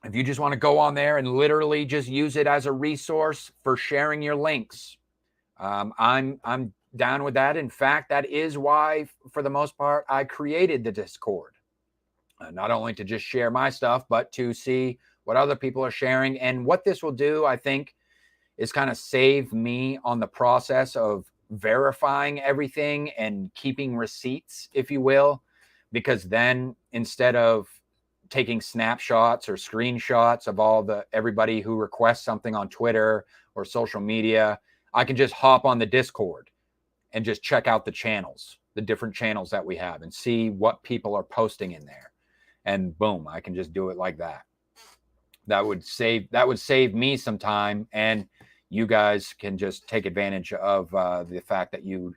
and literally just use it as a resource for sharing your links, I'm down with that. In fact, that is why, for the most part, I created the Discord. Not only to just share my stuff, but to see what other people are sharing. And what this will do, I think, is kind of save me on the process of verifying everything and keeping receipts, if you will, because then instead of taking snapshots or screenshots of everybody who requests something on Twitter or social media, I can just hop on the Discord and just check out the channels, the different channels that we have, and see what people are posting in there. And boom, I can just do it like that. That would save me some time, and you guys can just take advantage of the fact that you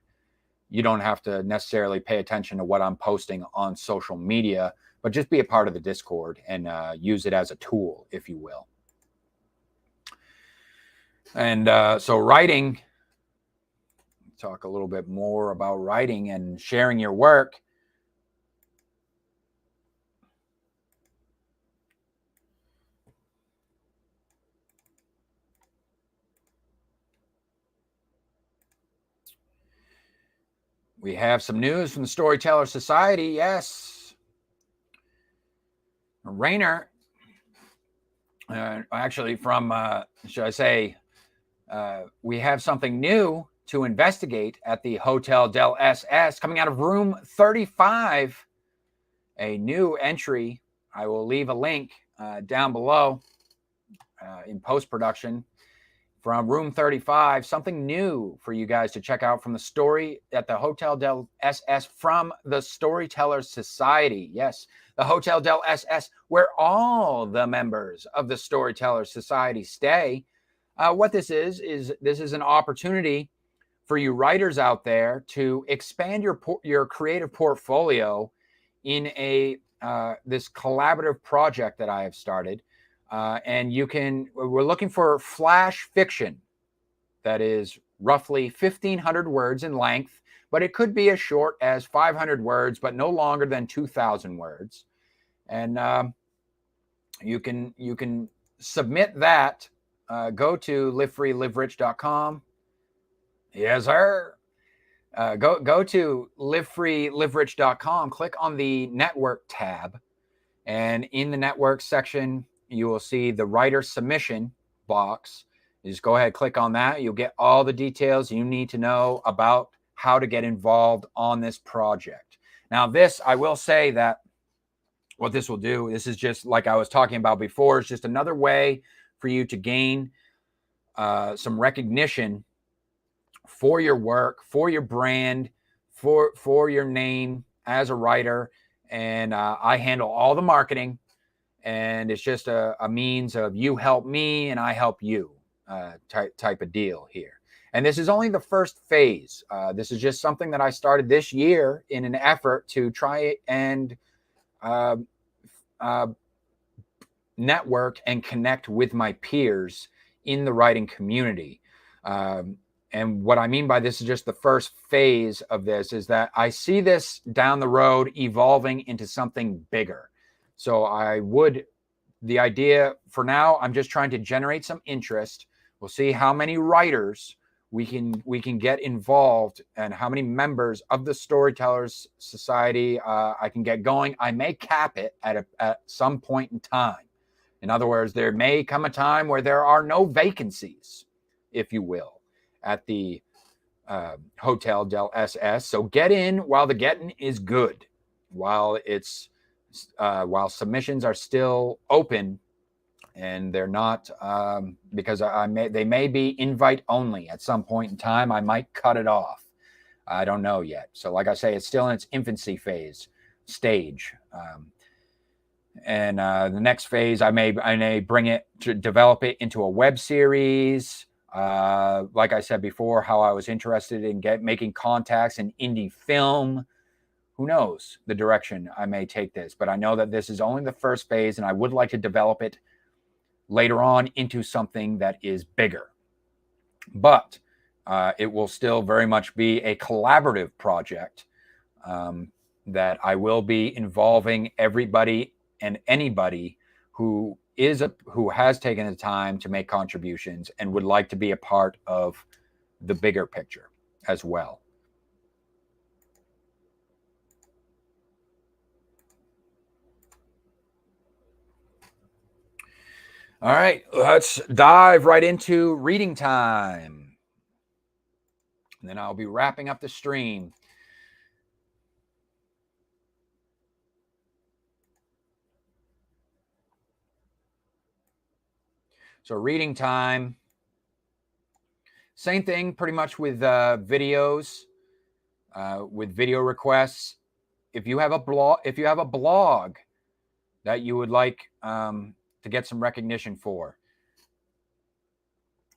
don't have to necessarily pay attention to what I'm posting on social media, but just be a part of the Discord and use it as a tool, if you will. And so writing, talk a little bit more about writing and sharing your work. We have some news from the Storytellers Society. Yes. Rainer, actually from, should I say, we have something new to investigate at the Hotel del SS coming out of room 35. A new entry. I will leave a link down below in post-production from room 35. Something new for you guys to check out from the story at the Hotel del SS from the Storytellers Society. Yes, the Hotel del SS, where all the members of the Storytellers Society stay. What this is an opportunity for you writers out there to expand your creative portfolio in this collaborative project that I have started. And we're looking for flash fiction that is roughly 1,500 words in length, but it could be as short as 500 words, but no longer than 2,000 words. And you can submit that. Go to livefreeliverich.com. Yes, sir. Go to livefreeliverich.com, click on the network tab, and in the network section, you will see the writer submission box. You just go ahead, click on that. You'll get all the details you need to know about how to get involved on this project. Now, this, I will say that what this will do, this is just like I was talking about before, it's just another way for you to gain some recognition for your work, for your brand, for your name as a writer. And I handle all the marketing, and it's just a means of you help me and I help you type of deal here. And this is only the first phase. This is just something that I started this year in an effort to try and network and connect with my peers in the writing community. And what I mean by this is just the first phase of this, is that I see this down the road evolving into something bigger. So the idea for now, I'm just trying to generate some interest. We'll see how many writers we can get involved and how many members of the Storytellers Society I can get going. I may cap it at some point in time. In other words, there may come a time where there are no vacancies, if you will, at the Hotel del SS. So get in while the getting is good, while submissions are still open and they're not because they may be invite only at some point in time. I might cut it off. I don't know yet. So like I say, it's still in its infancy stage. And the next phase, I may bring it to develop it into a web series. Like I said before, how I was interested in making contacts in indie film. Who knows the direction I may take this, but I know that this is only the first phase, and I would like to develop it later on into something that is bigger. But it will still very much be a collaborative project that I will be involving everybody and anybody who has taken the time to make contributions and would like to be a part of the bigger picture as well. All right, let's dive right into reading time. And then I'll be wrapping up the stream. So reading time, same thing pretty much with videos, with video requests. If you have a blog that you would like to get some recognition for,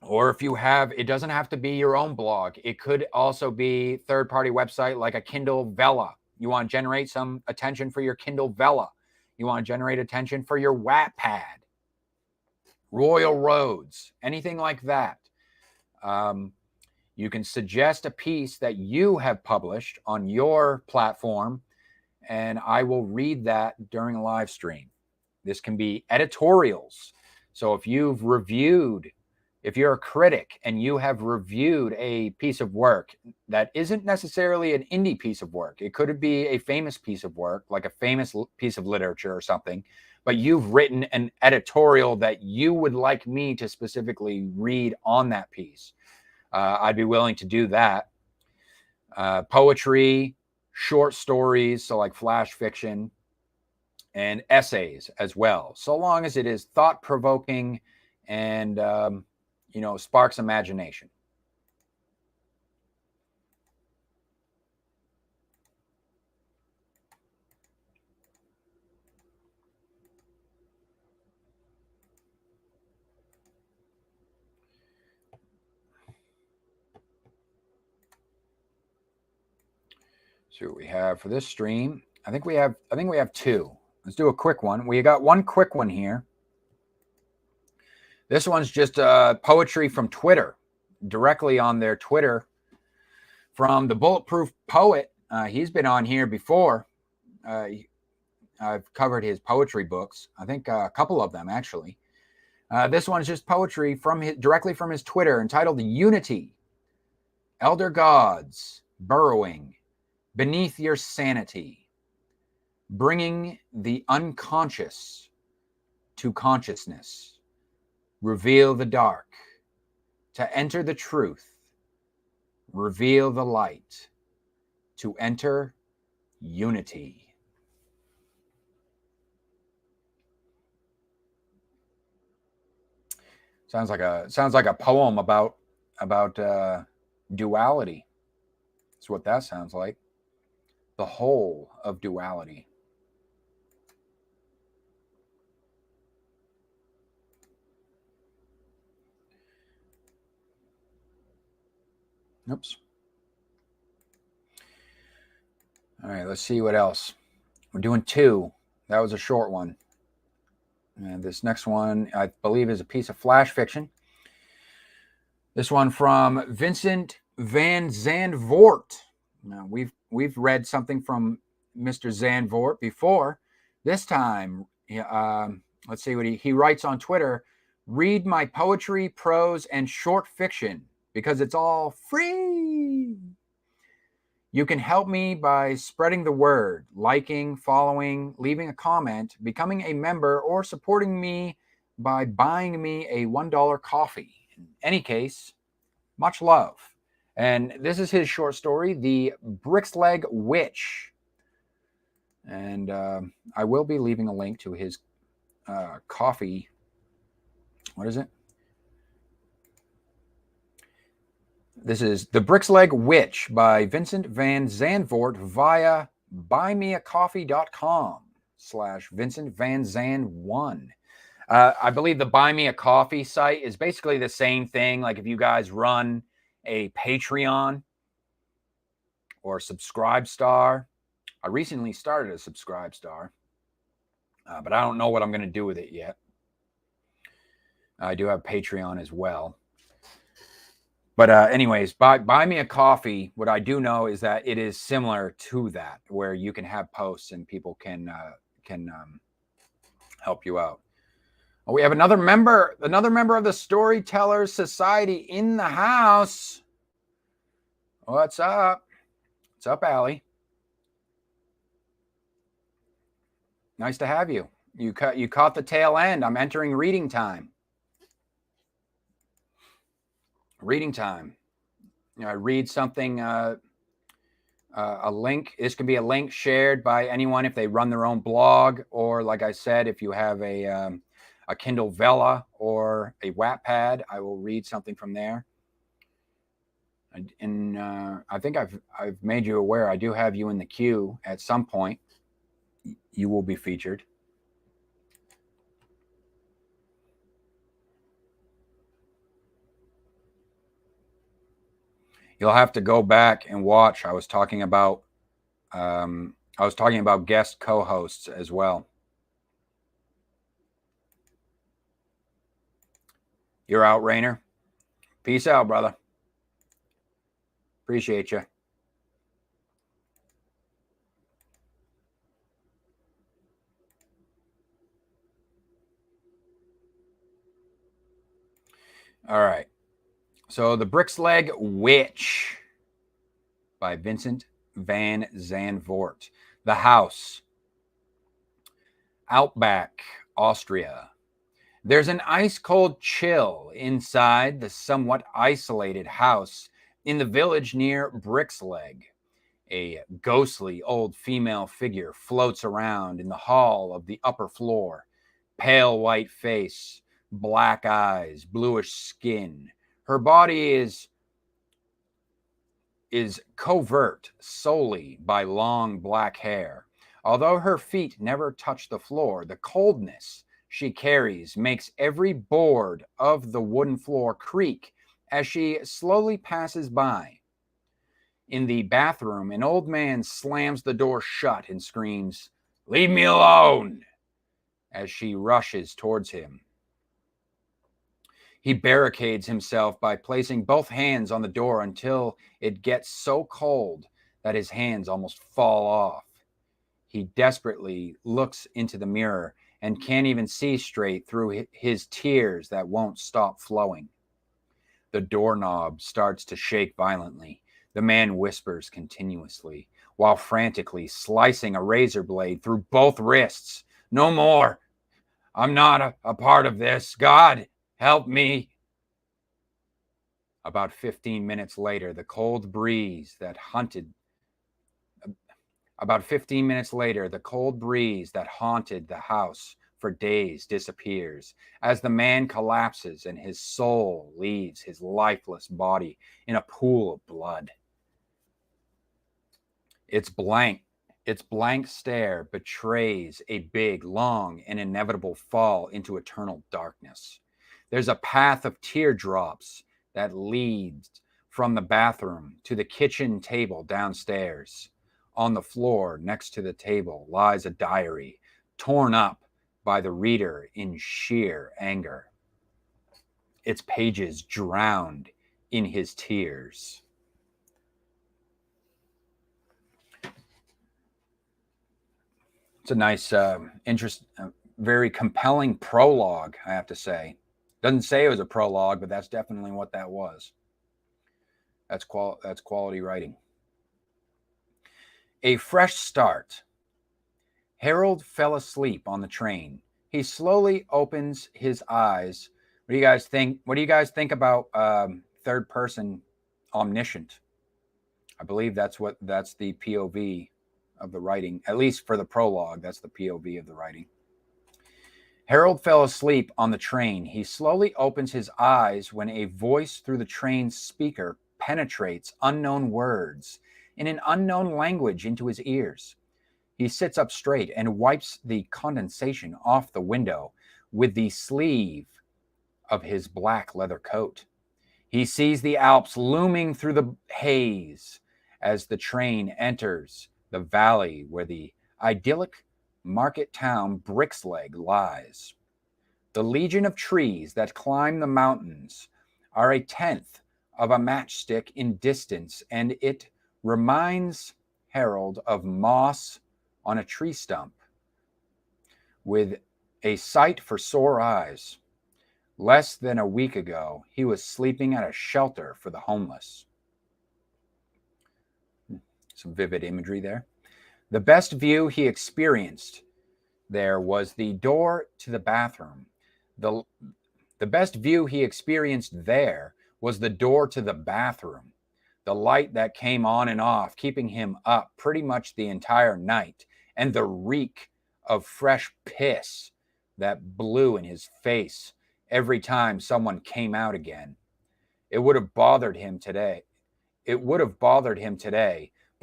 or if you have, it doesn't have to be your own blog. It could also be third-party website like a Kindle Vella. You want to generate some attention for your Kindle Vella. You want to generate attention for your Wattpad, Royal Roads, anything like that. You can suggest a piece that you have published on your platform, and I will read that during a live stream. This can be editorials. So if you're a critic and you have reviewed a piece of work that isn't necessarily an indie piece of work, it could be a famous piece of work, like a famous piece of literature or something, but you've written an editorial that you would like me to specifically read on that piece, I'd be willing to do that. Poetry, short stories, so like flash fiction, and essays as well, so long as it is thought-provoking and sparks imagination. So what we have for this stream, I think we have two. Let's do a quick one. We got one quick one here. This one's just poetry from Twitter, directly on their Twitter, from the Bulletproof Poet. He's been on here before. I've covered his poetry books. I think a couple of them, actually. This one's just poetry directly from his Twitter, entitled Unity. Elder gods burrowing beneath your sanity, bringing the unconscious to consciousness. Reveal the dark to enter the truth. Reveal the light to enter unity. Sounds like a poem about duality. That's what that sounds like. The whole of duality. Oops. All right, let's see what else. We're doing two. That was a short one. And this next one, I believe, is a piece of flash fiction. This one from Vincent van Zandvoort. Now, we've read something from Mr. Zandvoort before. This time, let's see what he writes on Twitter. Read my poetry, prose, and short fiction because it's all free. You can help me by spreading the word, liking, following, leaving a comment, becoming a member, or supporting me by buying me a $1 coffee. In any case, much love. And this is his short story, The Brixleg Witch. And I will be leaving a link to his coffee What is it? This is The Brixleg Witch by Vincent Van Zandvoort via buymeacoffee.com/Vincent Van Zan1. I believe the Buy Me a Coffee site is basically the same thing. Like if you guys run a Patreon or a Subscribe Star. I recently started a Subscribe Star, but I don't know what I'm going to do with it yet. I do have Patreon as well. But anyways, buy me a coffee. What I do know is that it is similar to that, where you can have posts and people can help you out. Oh, we have another member of the Storytellers Society in the house. What's up? What's up, Allie? Nice to have you. You caught the tail end. I'm entering reading time. Reading time. You know, I read something, a link. This can be a link shared by anyone if they run their own blog, or like I said, if you have a Kindle Vella or a Wattpad, I will read something from there. And I think I've made you aware. I do have you in the queue at some point. You will be featured. You'll have to go back and watch. I was talking about guest co-hosts as well. You're out, Rainer. Peace out, brother. Appreciate you. All right. So The Brixleg Witch by Vincent Van Zandvoort. The house. Outback, Austria. There's an ice-cold chill inside the somewhat isolated house in the village near Brixleg. A ghostly old female figure floats around in the hall of the upper floor. Pale white face, black eyes, bluish skin. Her body is covert solely by long black hair. Although her feet never touch the floor, the coldness she carries makes every board of the wooden floor creak as she slowly passes by. In the bathroom, an old man slams the door shut and screams, "Leave me alone!" as she rushes towards him. He barricades himself by placing both hands on the door until it gets so cold that his hands almost fall off. He desperately looks into the mirror and can't even see straight through his tears that won't stop flowing. The doorknob starts to shake violently. The man whispers continuously while frantically slicing a razor blade through both wrists. "No more. I'm not a part of this. God, help me." About 15 minutes later, the cold breeze that haunted the house for days disappears as the man collapses and his soul leaves his lifeless body in a pool of blood. Its blank stare betrays a big, long, and inevitable fall into eternal darkness. There's a path of teardrops that leads from the bathroom to the kitchen table downstairs. On the floor next to the table lies a diary, torn up by the reader in sheer anger. Its pages drowned in his tears. It's a nice, very compelling prologue, I have to say. Doesn't say it was a prologue, but that's definitely what that was. That's quality writing. A fresh start. Harold fell asleep on the train. He slowly opens his eyes. What do you guys think? What do you guys think about third person omniscient? I believe that's the POV of the writing, at least for the prologue. That's the POV of the writing. Harold fell asleep on the train. He slowly opens his eyes when a voice through the train's speaker penetrates unknown words in an unknown language into his ears. He sits up straight and wipes the condensation off the window with the sleeve of his black leather coat. He sees the Alps looming through the haze as the train enters the valley where the idyllic market town Brixleg lies. The legion of trees that climb the mountains are a tenth of a matchstick in distance, and it reminds Harold of moss on a tree stump, with a sight for sore eyes. Less than a week ago, he was sleeping at a shelter for the homeless. Some vivid imagery there. The best view he experienced there was the door to the bathroom. The best view he experienced there was the door to the bathroom. The light that came on and off, keeping him up pretty much the entire night, and the reek of fresh piss that blew in his face every time someone came out again. It would have bothered him today. But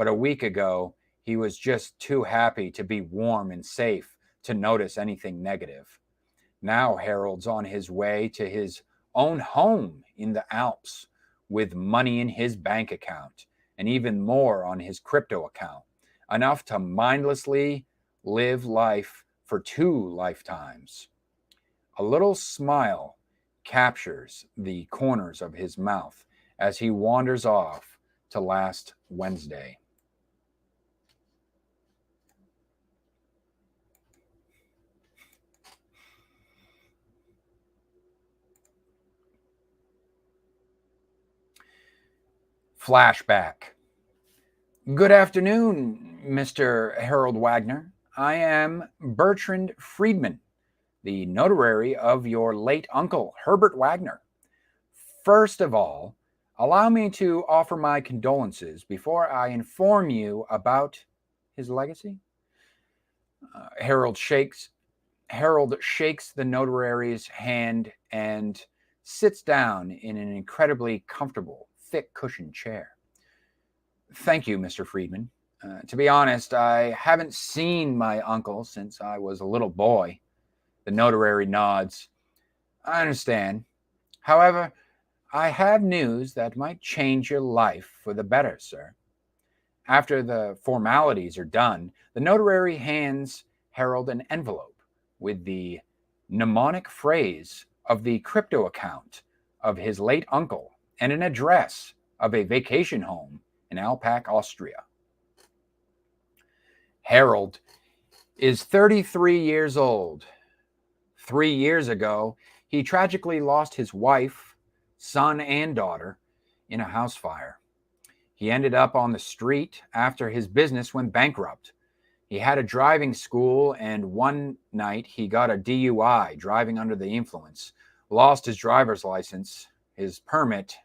a week ago, he was just too happy to be warm and safe to notice anything negative. Now Harold's on his way to his own home in the Alps with money in his bank account and even more on his crypto account, enough to mindlessly live life for 2 lifetimes. A little smile captures the corners of his mouth as he wanders off to last Wednesday. Flashback. Good afternoon, Mr. Harold Wagner. I am Bertrand Friedman, the notary of your late uncle, Herbert Wagner. First of all, allow me to offer my condolences before I inform you about his legacy. Harold shakes the notary's hand and sits down in an incredibly comfortable, thick cushioned chair. Thank you, Mr. Friedman. To be honest, I haven't seen my uncle since I was a little boy. The notary nods. I understand. However, I have news that might change your life for the better, sir. After the formalities are done, the notary hands Harold an envelope with the mnemonic phrase of the crypto account of his late uncle and an address of a vacation home in Alpach, Austria. Harold is 33 years old. 3 years ago, he tragically lost his wife, son, and daughter in a house fire. He ended up on the street after his business went bankrupt. He had a driving school, and one night he got a DUI, driving under the influence, lost his driver's license, his permit,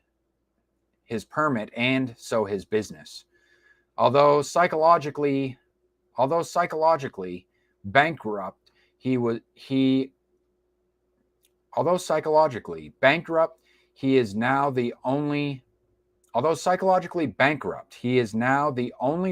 and so his business. Although psychologically bankrupt, he is now the only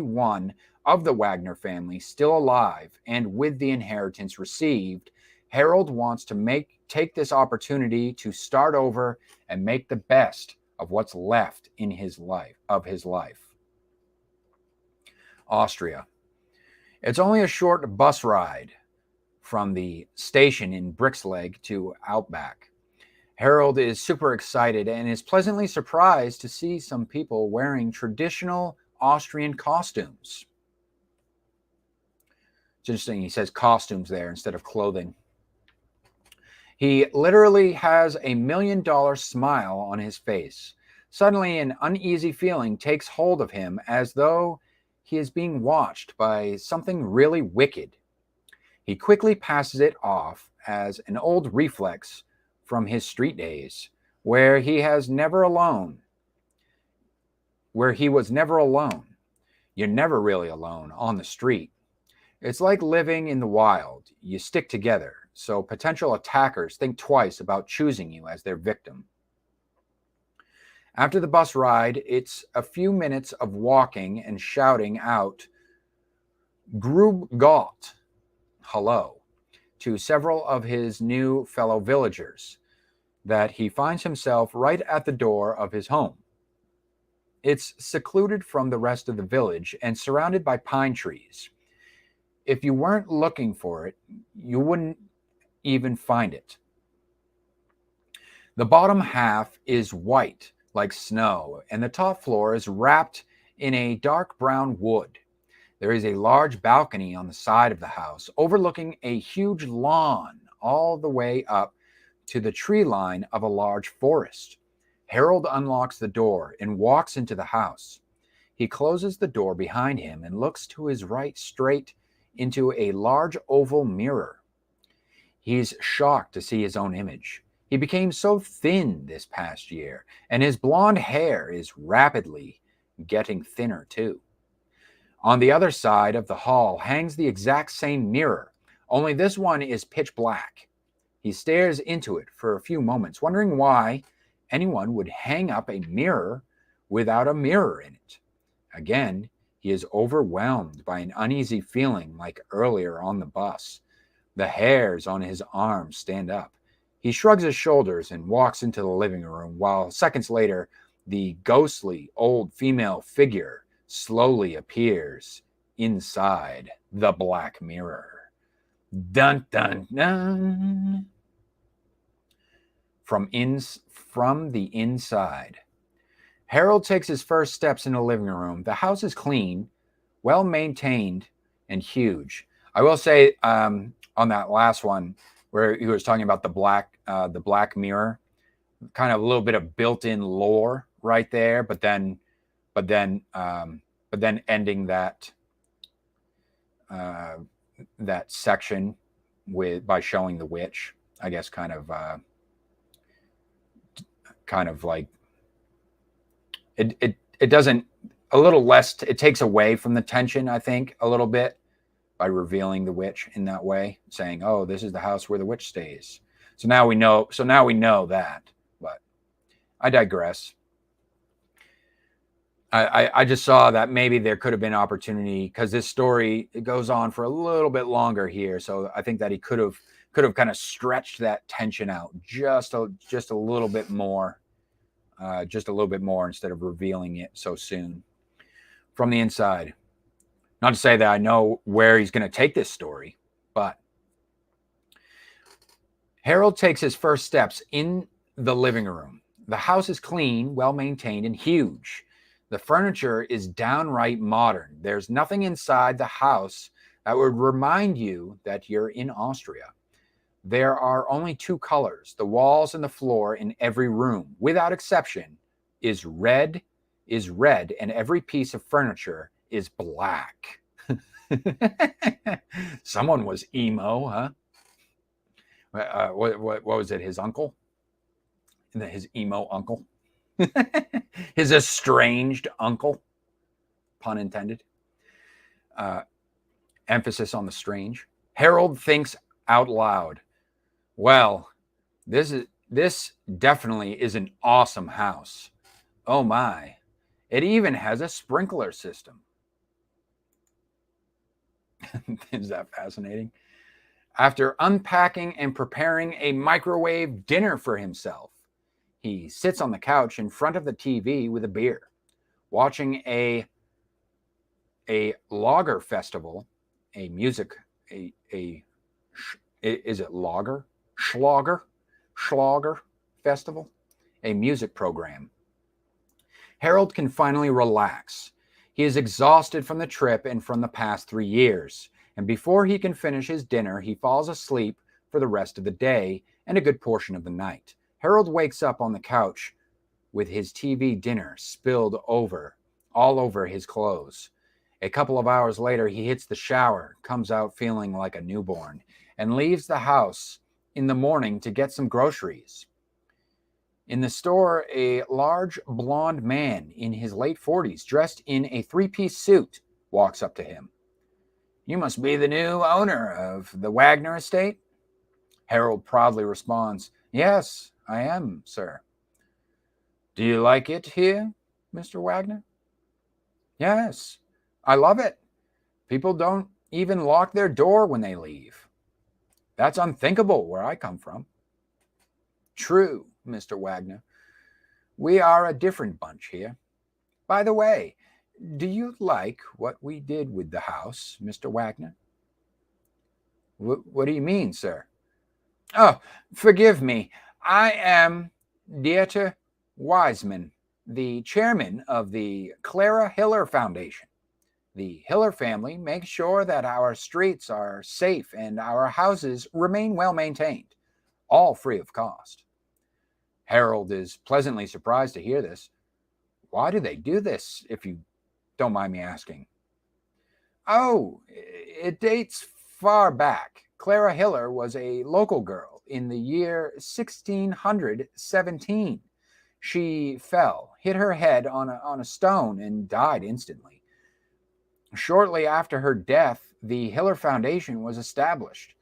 one of the Wagner family still alive, and with the inheritance received, Harold wants to take this opportunity to start over and make the best of what's left in his life. Austria. It's only a short bus ride from the station in Brixleg to Outback. Harold is super excited and is pleasantly surprised to see some people wearing traditional Austrian costumes. It's interesting, he says costumes there instead of clothing. He literally has a $1 million smile on his face. Suddenly, an uneasy feeling takes hold of him as though he is being watched by something really wicked. He quickly passes it off as an old reflex from his street days, where he was never alone. You're never really alone on the street. It's like living in the wild. You stick together, so potential attackers think twice about choosing you as their victim. After the bus ride, it's a few minutes of walking and shouting out Grub Gott, hello, to several of his new fellow villagers, that he finds himself right at the door of his home. It's secluded from the rest of the village and surrounded by pine trees. If you weren't looking for it, you wouldn't even find it. The bottom half is white, like snow, and the top floor is wrapped in a dark brown wood. There is a large balcony on the side of the house, overlooking a huge lawn all the way up to the tree line of a large forest. Harold unlocks the door and walks into the house. He closes the door behind him and looks to his right straight into a large oval mirror. He's shocked to see his own image. He became so thin this past year, and his blonde hair is rapidly getting thinner too. On the other side of the hall hangs the exact same mirror, only this one is pitch black. He stares into it for a few moments, wondering why anyone would hang up a mirror without a mirror in it. Again, he is overwhelmed by an uneasy feeling like earlier on the bus. The hairs on his arms stand up. He shrugs his shoulders and walks into the living room, while seconds later, the ghostly old female figure slowly appears inside the black mirror. Dun dun dun. From the inside. Harold takes his first steps in the living room. The house is clean, well maintained, and huge. I will say on that last one where he was talking about the black mirror, kind of a little bit of built-in lore right there, but then ending that section by showing the witch, I guess, kind of like it doesn't, a little less, it takes away from the tension, I think, a little bit by revealing the witch in that way, saying, oh, this is the house where the witch stays. So now we know that, but I digress. I just saw that maybe there could have been opportunity, because this story, it goes on for a little bit longer here. So I think that he could have kind of stretched that tension out just a little bit more, instead of revealing it so soon. From the inside. Not to say that I know where he's going to take this story, but Harold takes his first steps in the living room. The house is clean, well-maintained, and huge. The furniture is downright modern. There's nothing inside the house that would remind you that you're in Austria. There are only two colors. The walls and the floor in every room, without exception, is red, and every piece of furniture is black. Someone was emo, huh? What was it? His uncle? His emo uncle? His estranged uncle? Pun intended. Emphasis on the strange. Harold thinks out loud. Well, this definitely is an awesome house. Oh my. It even has a sprinkler system. Is that fascinating? After unpacking and preparing a microwave dinner for himself, he sits on the couch in front of the TV with a beer, watching a lager festival, is it lager? Schlager festival, a music program. Harold can finally relax. He is exhausted from the trip and from the past 3 years, and before he can finish his dinner, he falls asleep for the rest of the day and a good portion of the night. Harold wakes up on the couch with his TV dinner spilled all over his clothes. A couple of hours later, he hits the shower, comes out feeling like a newborn, and leaves the house in the morning to get some groceries. In the store, a large blonde man in his late 40s, dressed in a three-piece suit, walks up to him. You must be the new owner of the Wagner estate? Harold proudly responds, Yes, I am, sir. Do you like it here, Mr. Wagner? Yes, I love it. People don't even lock their door when they leave. That's unthinkable where I come from. True, Mr. Wagner. We are a different bunch here. By the way, do you like what we did with the house, Mr. Wagner? What do you mean, sir? Oh, forgive me. I am Dieter Wiseman, the chairman of the Clara Hiller Foundation. The Hiller family makes sure that our streets are safe and our houses remain well maintained, all free of cost. Harold is pleasantly surprised to hear this. Why do they do this, if you don't mind me asking? Oh, it dates far back. Clara Hiller was a local girl in the year 1617. She fell, hit her head on a stone, and died instantly. Shortly after her death, the Hiller Foundation was established.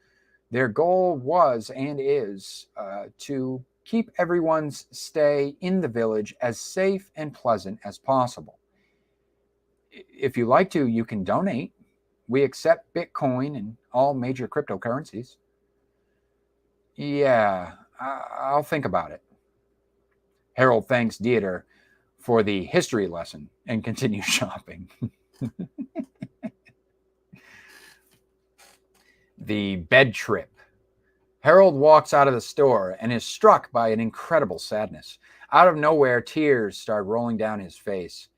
Their goal was and is to keep everyone's stay in the village as safe and pleasant as possible. If you like to, you can donate. We accept Bitcoin and all major cryptocurrencies. Yeah, I'll think about it. Harold thanks Dieter for the history lesson and continues shopping. The bed trip. Harold walks out of the store and is struck by an incredible sadness. Out of nowhere, tears start rolling down his face.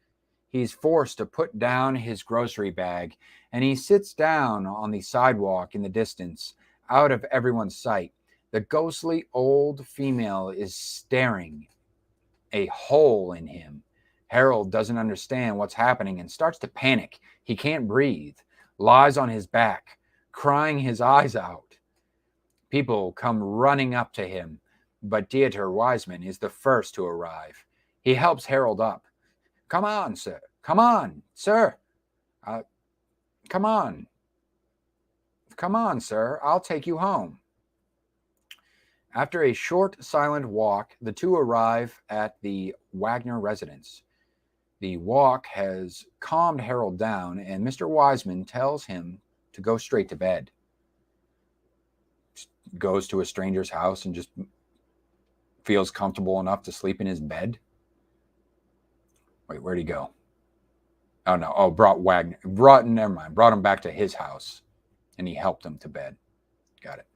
He's forced to put down his grocery bag, and he sits down on the sidewalk in the distance, out of everyone's sight. The ghostly old female is staring a hole in him. Harold doesn't understand what's happening and starts to panic. He can't breathe, lies on his back, crying his eyes out. People come running up to him, but Dieter Wiseman is the first to arrive. He helps Harold up. Come on, sir. Come on, sir. Come on. Come on, sir. I'll take you home. After a short, silent walk, the two arrive at the Wagner residence. The walk has calmed Harold down, and Mr. Wiseman tells him to go straight to bed. Goes to a stranger's house and just feels comfortable enough to sleep in his bed. Wait, where'd he go? Oh no! Oh, never mind. Brought him back to his house, and he helped him to bed. Got it.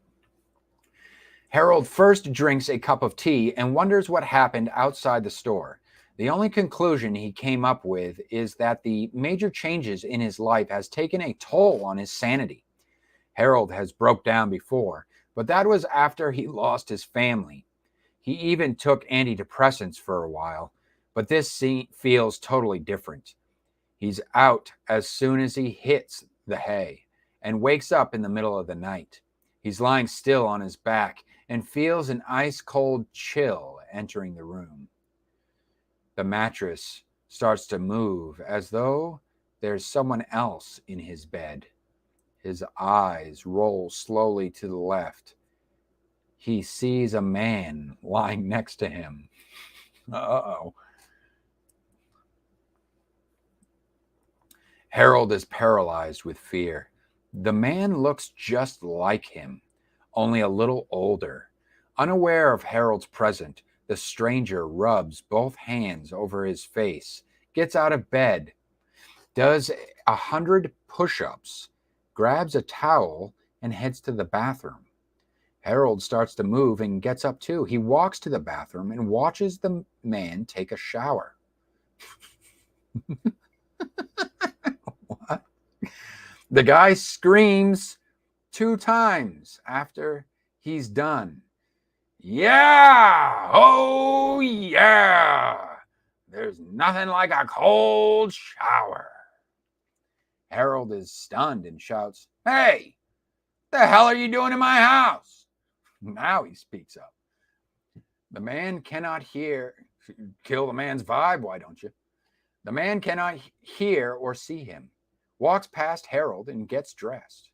Harold first drinks a cup of tea and wonders what happened outside the store. The only conclusion he came up with is that the major changes in his life has taken a toll on his sanity. Harold has broke down before, but that was after he lost his family. He even took antidepressants for a while, but this feels totally different. He's out as soon as he hits the hay and wakes up in the middle of the night. He's lying still on his back and feels an ice-cold chill entering the room. The mattress starts to move as though there's someone else in his bed. His eyes roll slowly to the left. He sees a man lying next to him. Uh-oh. Harold is paralyzed with fear. The man looks just like him, only a little older. Unaware of Harold's presence, the stranger rubs both hands over his face, gets out of bed, does 100 push-ups, grabs a towel, and heads to the bathroom. Harold starts to move and gets up too. He walks to the bathroom and watches the man take a shower. What? The guy screams 2 times after he's done. Yeah! Oh, yeah! There's nothing like a cold shower. Harold is stunned and shouts, Hey! The hell are you doing in my house? Now he speaks up. The man cannot hear. Kill the man's vibe, why don't you? The man cannot hear or see him. walks past Harold and gets dressed.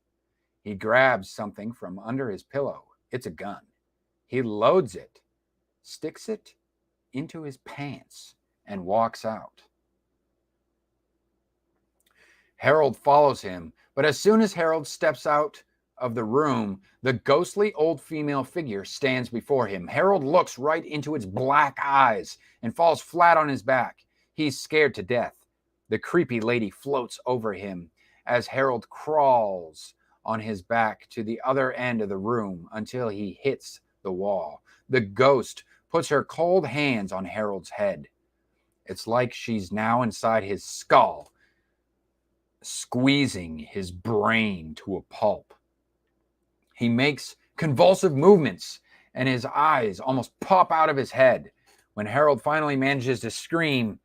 He grabs something from under his pillow. It's a gun. He loads it, sticks it into his pants, and walks out. Harold follows him, but as soon as Harold steps out of the room, the ghostly old female figure stands before him. Harold looks right into its black eyes and falls flat on his back. He's scared to death. The creepy lady floats over him as Harold crawls on his back to the other end of the room until he hits the wall. The ghost puts her cold hands on Harold's head. It's like she's now inside his skull, squeezing his brain to a pulp. He makes convulsive movements and his eyes almost pop out of his head. When Harold finally manages to scream,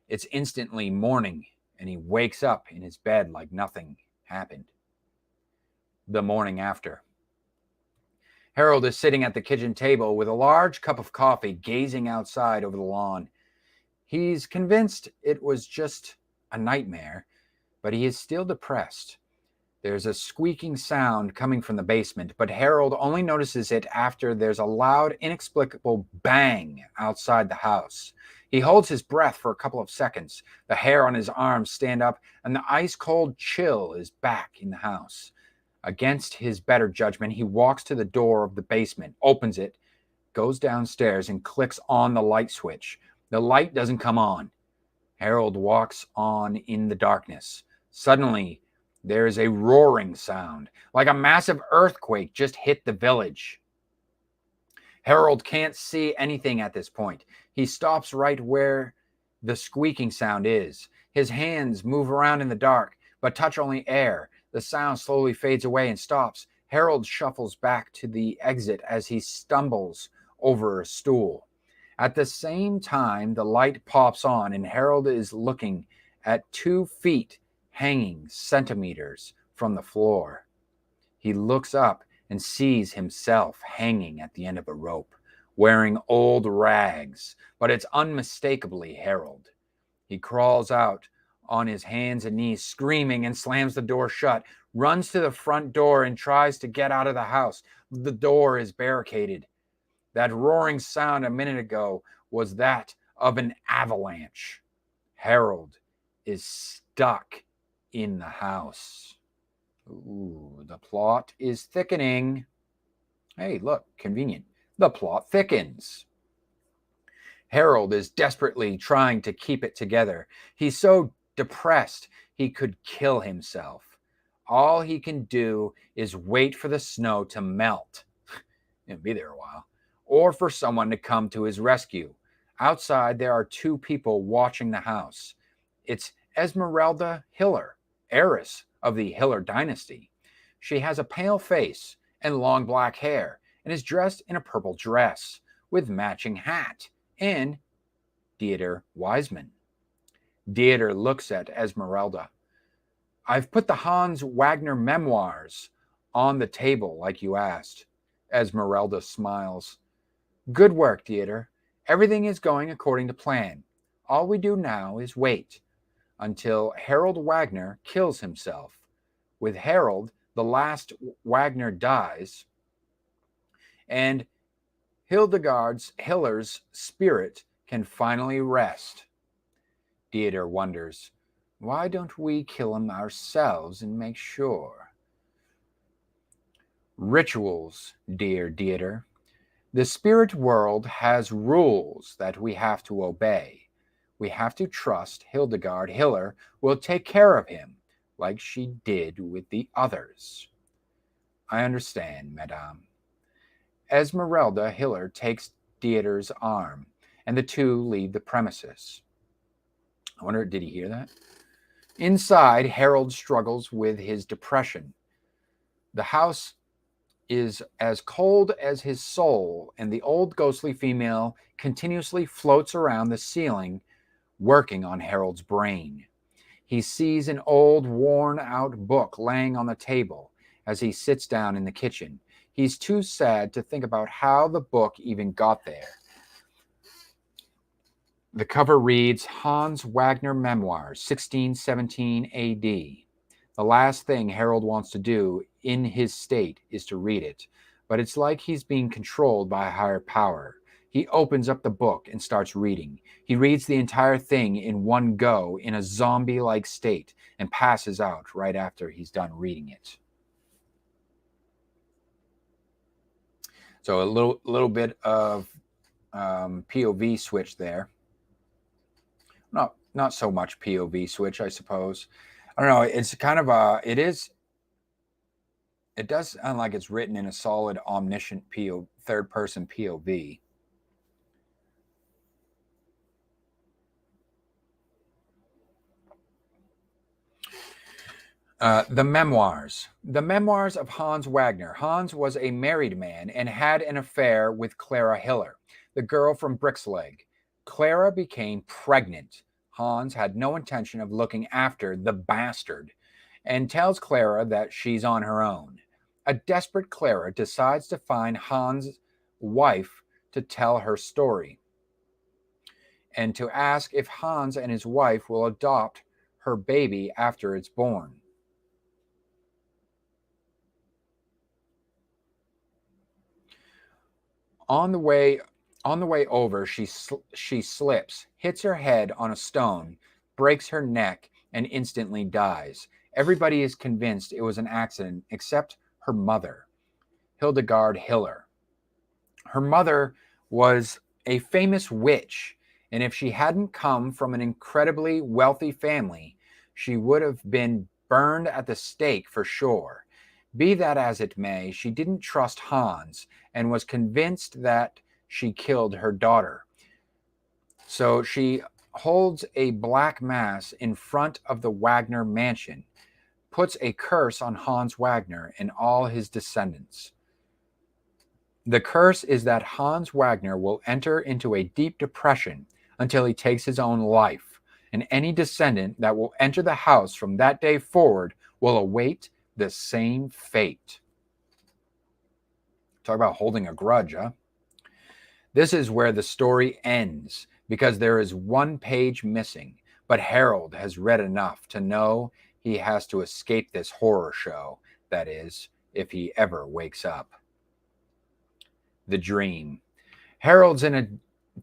it's instantly morning and he wakes up in his bed like nothing happened. The morning after, Harold is sitting at the kitchen table with a large cup of coffee, gazing outside over the lawn. He's convinced it was just a nightmare, but he is still depressed. There's a squeaking sound coming from the basement, but Harold only notices it after there's a loud, inexplicable bang outside the house. He holds his breath for a couple of seconds. The hair on his arms stand up, and the ice-cold chill is back in the house. Against his better judgment, he walks to the door of the basement, opens it, goes downstairs, and clicks on the light switch. The light doesn't come on. Harold walks on in the darkness. Suddenly, there is a roaring sound, like a massive earthquake just hit the village. Harold can't see anything at this point. He stops right where the squeaking sound is. His hands move around in the dark, but touch only air. The sound slowly fades away and stops. Harold shuffles back to the exit as he stumbles over a stool. At the same time, the light pops on, and Harold is looking at 2 feet hanging centimeters from the floor. He looks up and sees himself hanging at the end of a rope, wearing old rags, but it's unmistakably Harold. He crawls out on his hands and knees, screaming, and slams the door shut, runs to the front door and tries to get out of the house. The door is barricaded. That roaring sound a minute ago was that of an avalanche. Harold is stuck in the house. Ooh, the plot is thickening. Hey, look, convenient. The plot thickens. Harold is desperately trying to keep it together. He's so depressed he could kill himself. All he can do is wait for the snow to melt. It'll be there a while. Or for someone to come to his rescue. Outside, there are 2 people watching the house. It's Esmeralda Hiller, heiress of the Hiller dynasty. She has a pale face and long black hair and is dressed in a purple dress with matching hat, and Dieter Wiseman. Dieter looks at Esmeralda. I've put the Hans Wagner memoirs on the table like you asked. Esmeralda smiles. Good work, Dieter. Everything is going according to plan. All we do now is wait until Harold Wagner kills himself. With Harold, the last Wagner dies, and Hiller's spirit can finally rest. Dieter wonders, why don't we kill him ourselves and make sure? Rituals, dear Dieter. The spirit world has rules that we have to obey. We have to trust Hildegard Hiller will take care of him, like she did with the others. I understand, madame. Esmeralda Hiller takes Dieter's arm, and the 2 leave the premises. I wonder, did he hear that? Inside, Harold struggles with his depression. The house is as cold as his soul, and the old ghostly female continuously floats around the ceiling, working on Harold's brain. He sees an old, worn-out book laying on the table as he sits down in the kitchen. He's too sad to think about how the book even got there. The cover reads Hans Wagner Memoirs, 1617 AD. The last thing Harold wants to do in his state is to read it, but it's like he's being controlled by a higher power. He opens up the book and starts reading. He reads the entire thing in one go in a zombie-like state and passes out right after he's done reading it. So a little bit of POV switch there. Not so much POV switch, I suppose. I don't know. It's kind of it does sound like it's written in a solid omniscient third person POV. The memoirs. The memoirs of Hans Wagner. Hans was a married man and had an affair with Clara Hiller, the girl from Brixleg. Clara became pregnant. Hans had no intention of looking after the bastard and tells Clara that she's on her own. A desperate Clara decides to find Hans' wife to tell her story and to ask if Hans and his wife will adopt her baby after it's born. On the way over, she slips, hits her head on a stone, breaks her neck, and instantly dies. Everybody is convinced it was an accident except her mother, Hildegard Hiller. Her mother was a famous witch, and if she hadn't come from an incredibly wealthy family, she would have been burned at the stake for sure. Be that as it may, she didn't trust Hans and was convinced that she killed her daughter. So she holds a black mass in front of the Wagner mansion, puts a curse on Hans Wagner and all his descendants. The curse is that Hans Wagner will enter into a deep depression until he takes his own life, and any descendant that will enter the house from that day forward will await the same fate. Talk about holding a grudge, huh? This is where the story ends because there is one page missing, but Harold has read enough to know he has to escape this horror show, that is, if he ever wakes up. The dream. Harold's in a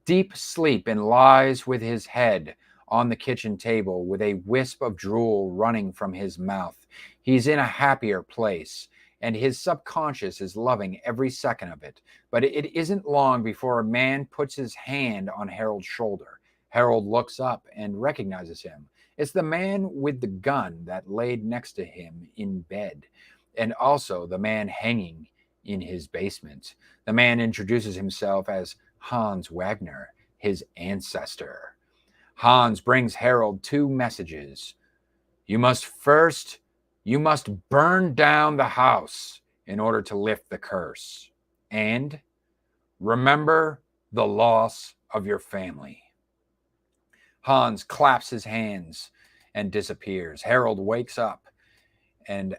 deep sleep and lies with his head on the kitchen table with a wisp of drool running from his mouth. He's in a happier place, and his subconscious is loving every second of it. But it isn't long before a man puts his hand on Harold's shoulder. Harold looks up and recognizes him. It's the man with the gun that laid next to him in bed, and also the man hanging in his basement. The man introduces himself as Hans Wagner, his ancestor. Hans brings Harold two messages. You must burn down the house in order to lift the curse. And remember the loss of your family. Hans claps his hands and disappears. Harold wakes up at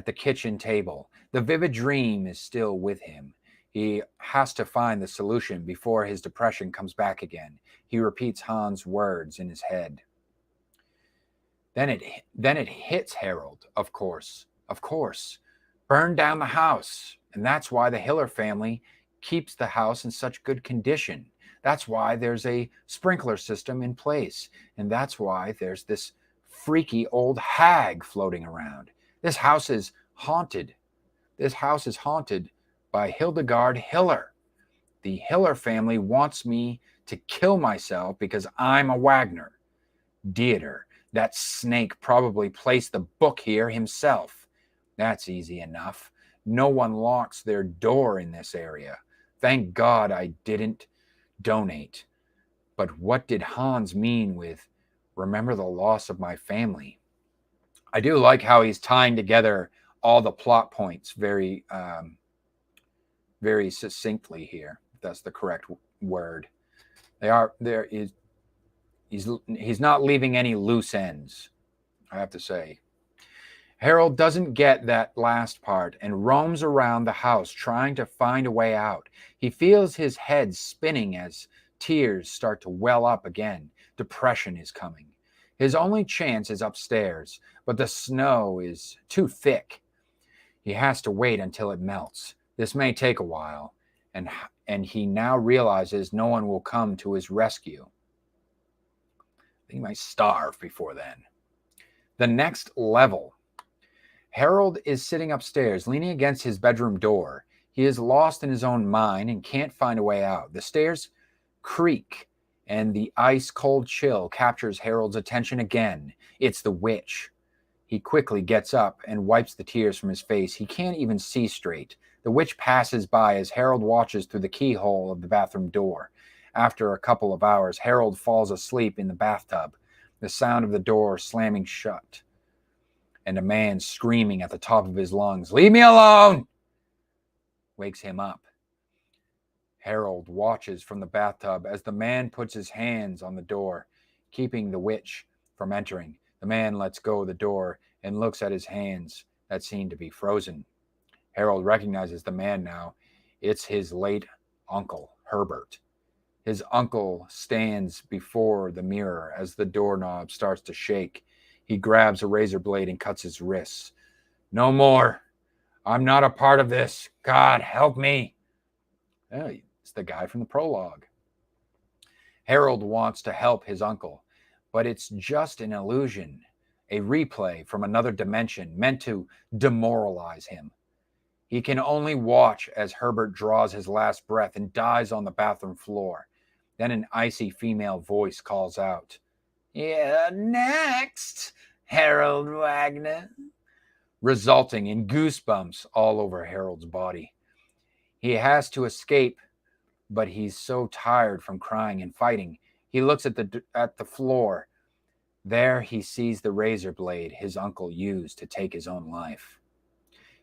the kitchen table. The vivid dream is still with him. He has to find the solution before his depression comes back again. He repeats Hans' words in his head. Then it hits Harold, of course. Burn down the house. And that's why the Hiller family keeps the house in such good condition. That's why there's a sprinkler system in place. And that's why there's this freaky old hag floating around. This house is haunted. This house is haunted by Hildegard Hiller. The Hiller family wants me to kill myself because I'm a Wagner. Dieter, that snake, probably placed the book here himself. That's easy enough. No one locks their door in this area. Thank God I didn't donate. But what did Hans mean with remember the loss of my family? I do like how he's tying together all the plot points very succinctly here. If that's the correct word. He's not leaving any loose ends, I have to say. Harold doesn't get that last part and roams around the house trying to find a way out. He feels his head spinning as Tears start to well up again. Depression is coming. His only chance is upstairs, but the snow is too thick. He has to wait until it melts. This may take a while, and he now realizes no one will come to his rescue. He might starve before then. The next level. Harold is sitting upstairs, leaning against his bedroom door. He is lost in his own mind and can't find a way out. The stairs creak, and the ice-cold chill captures Harold's attention again. It's the witch. He quickly gets up and wipes the tears from his face. He can't even see straight. The witch passes by as Harold watches through the keyhole of the bathroom door. After a couple of hours, Harold falls asleep in the bathtub, the sound of the door slamming shut, and a man screaming at the top of his lungs, "Leave me alone!" wakes him up. Harold watches from the bathtub as the man puts his hands on the door, keeping the witch from entering. The man lets go of the door and looks at his hands that seem to be frozen. Harold recognizes the man now. It's his late uncle, Herbert. His uncle stands before the mirror as the doorknob starts to shake. He grabs a razor blade and cuts his wrists. "No more. I'm not a part of this. God, help me." Oh, it's the guy from the prologue. Harold wants to help his uncle, but it's just an illusion, a replay from another dimension meant to demoralize him. He can only watch as Herbert draws his last breath and dies on the bathroom floor. Then an icy female voice calls out, "Yeah, next, Harold Wagner," resulting in goosebumps all over Harold's body. He has to escape, but he's so tired from crying and fighting. He looks at the floor. There he sees the razor blade his uncle used to take his own life.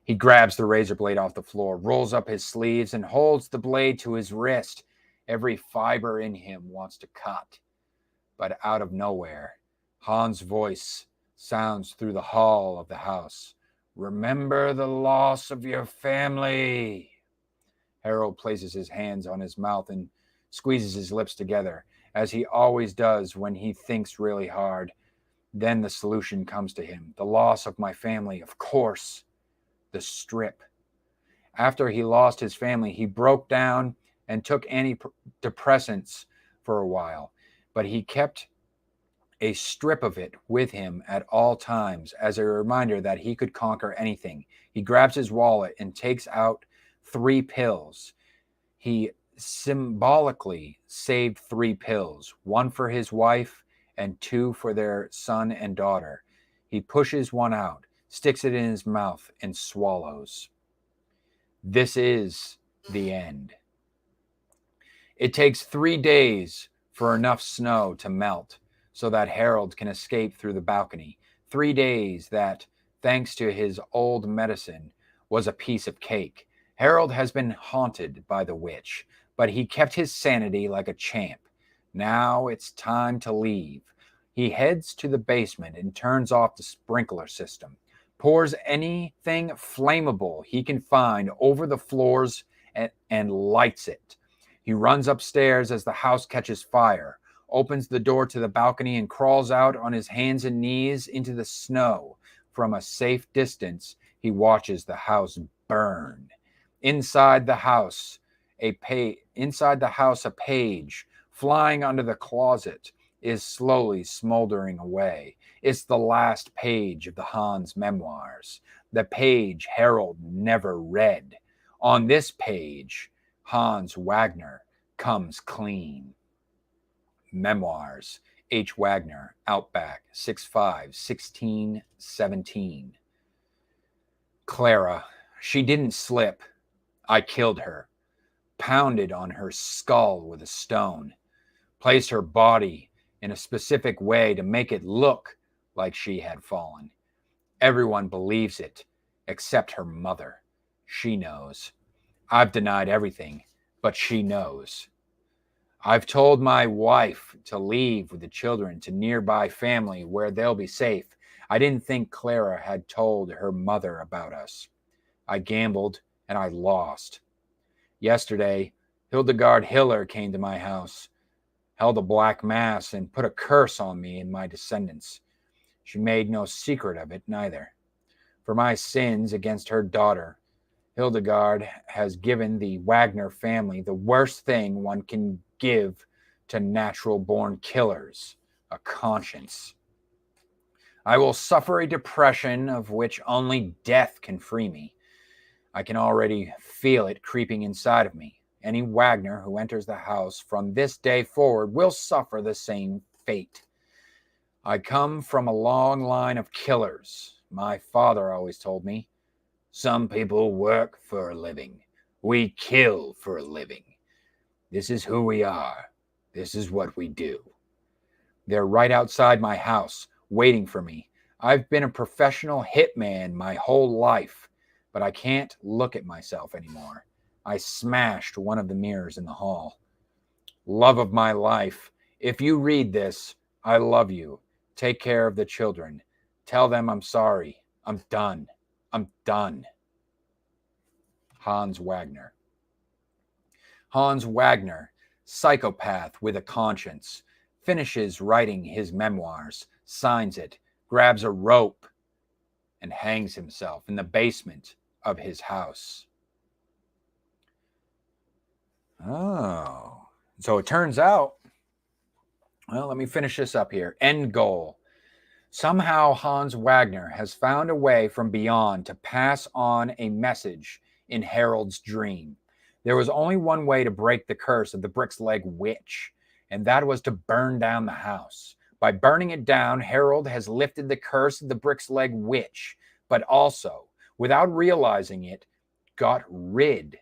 He grabs the razor blade off the floor, rolls up his sleeves, and holds the blade to his wrist. Every fiber in him wants to cut. But out of nowhere, Hans' voice sounds through the hall of the house. "Remember the loss of your family." Harold places his hands on his mouth and squeezes his lips together, as he always does when he thinks really hard. Then the solution comes to him. The loss of my family, of course. The strip. After he lost his family, he broke down and took antidepressants for a while, but he kept a strip of it with him at all times as a reminder that he could conquer anything. He grabs his wallet and takes out 3 pills. He symbolically saved 3 pills, 1 for his wife and 2 for their son and daughter. He pushes one out, sticks it in his mouth, and swallows. This is the end. It takes 3 days for enough snow to melt so that Harold can escape through the balcony. 3 days that, thanks to his old medicine, was a piece of cake. Harold has been haunted by the witch, but he kept his sanity like a champ. Now it's time to leave. He heads to the basement and turns off the sprinkler system, pours anything flammable he can find over the floors and lights it. He runs upstairs as the house catches fire, opens the door to the balcony and crawls out on his hands and knees into the snow. From a safe distance, he watches the house burn. Inside the house, a page flying under the closet is slowly smoldering away. It's the last page of the Hans memoirs, the page Harold never read. On this page, Hans Wagner comes clean. Memoirs, H. Wagner, Outback, 6/5/1617. Clara, she didn't slip. I killed her, pounded on her skull with a stone, placed her body in a specific way to make it look like she had fallen. Everyone believes it, except her mother. She knows. I've denied everything, but she knows. I've told my wife to leave with the children to nearby family where they'll be safe. I didn't think Clara had told her mother about us. I gambled and I lost. Yesterday, Hildegard Hiller came to my house. held a black mass and put a curse on me and my descendants. She made no secret of it neither. For my sins against her daughter, Hildegard has given the Wagner family the worst thing one can give to natural-born killers, a conscience. I will suffer a depression of which only death can free me. I can already feel it creeping inside of me. Any Wagner who enters the house from this day forward will suffer the same fate. I come from a long line of killers. My father always told me, some people work for a living. We kill for a living. This is who we are. This is what we do. They're right outside my house, waiting for me. I've been a professional hitman my whole life, but I can't look at myself anymore. I smashed one of the mirrors in the hall. Love of my life, if you read this, I love you. Take care of the children. Tell them I'm sorry. I'm done. I'm done. Hans Wagner. Hans Wagner, psychopath with a conscience, finishes writing his memoirs, signs it, grabs a rope, and hangs himself in the basement of his house. Oh, so it turns out, well, let me finish this up here. End goal. Somehow Hans Wagner has found a way from beyond to pass on a message in Harold's dream. There was only one way to break the curse of the Brick's Leg witch, and that was to burn down the house. By burning it down, Harold has lifted the curse of the Brick's Leg witch, but also, without realizing it, got rid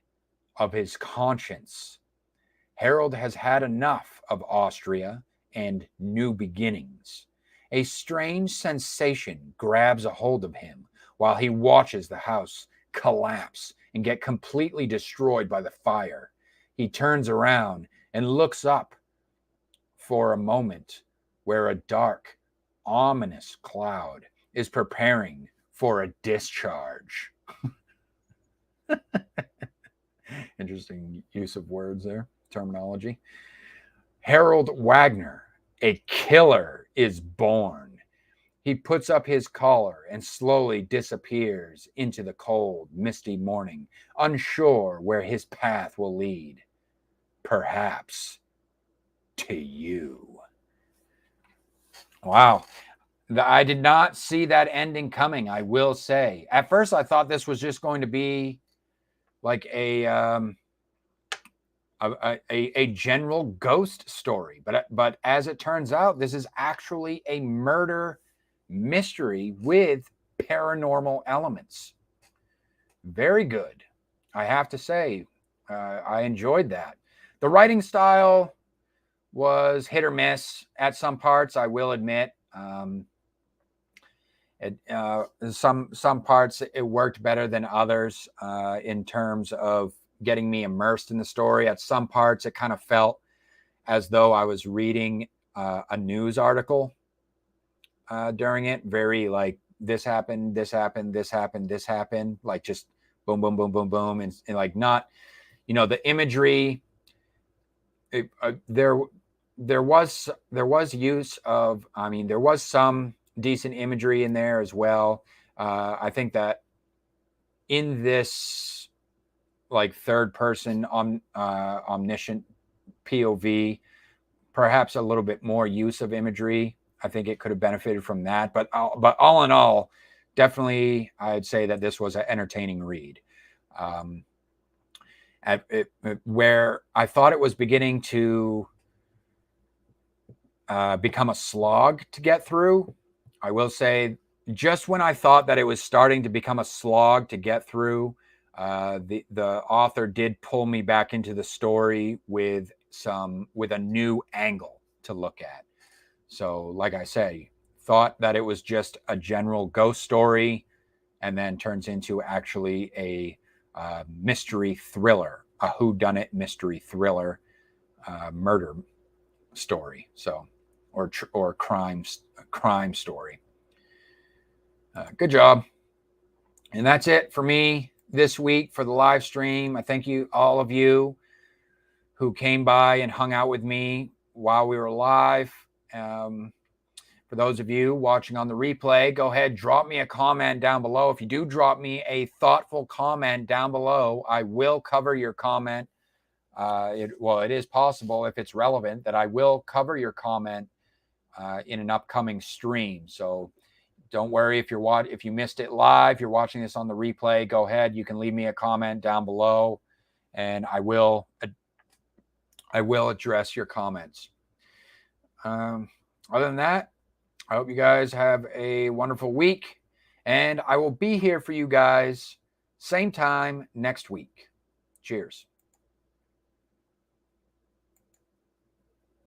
of his conscience. Harold has had enough of Austria and new beginnings. A strange sensation grabs a hold of him while he watches the house collapse and get completely destroyed by the fire. He turns around and looks up for a moment where a dark, ominous cloud is preparing for a discharge. Interesting use of words there, terminology. Harold Wagner, a killer, is born. He puts up his collar and slowly disappears into the cold, misty morning, unsure where his path will lead. Perhaps to you. Wow. I did not see that ending coming, I will say. At first, I thought this was just going to be like a general ghost story. But as it turns out, this is actually a murder mystery with paranormal elements. Very good. I have to say, I enjoyed that. The writing style was hit or miss at some parts, I will admit. Some parts it worked better than others in terms of getting me immersed in the story. At some parts, it kind of felt as though I was reading a news article during it. Very like, this happened, this happened, this happened, this happened. Like just boom, boom, boom, boom, boom. And like not, the imagery. There was use of, there was some decent imagery in there as well. I think that in this like third person omniscient POV, perhaps a little bit more use of imagery. I think it could have benefited from that. But all in all, definitely I'd say that this was an entertaining read. Where I thought it was beginning to become a slog to get through, I will say, just when I thought that it was starting to become a slog to get through, the author did pull me back into the story with a new angle to look at. So, like I say, thought that it was just a general ghost story, and then turns into actually a mystery thriller, a whodunit mystery thriller, murder story. So, or crime story. Good job. And that's it for me this week for the live stream. I thank you, all of you who came by and hung out with me while we were live. For those of you watching on the replay, go ahead, drop me a comment down below. If you do drop me a thoughtful comment down below, I will cover your comment. It is possible, if it's relevant, that I will cover your comment in an upcoming stream. So don't worry if you missed it live, you're watching this on the replay, go ahead. You can leave me a comment down below, and I will address your comments. Other than that, I hope you guys have a wonderful week, and I will be here for you guys same time next week. Cheers.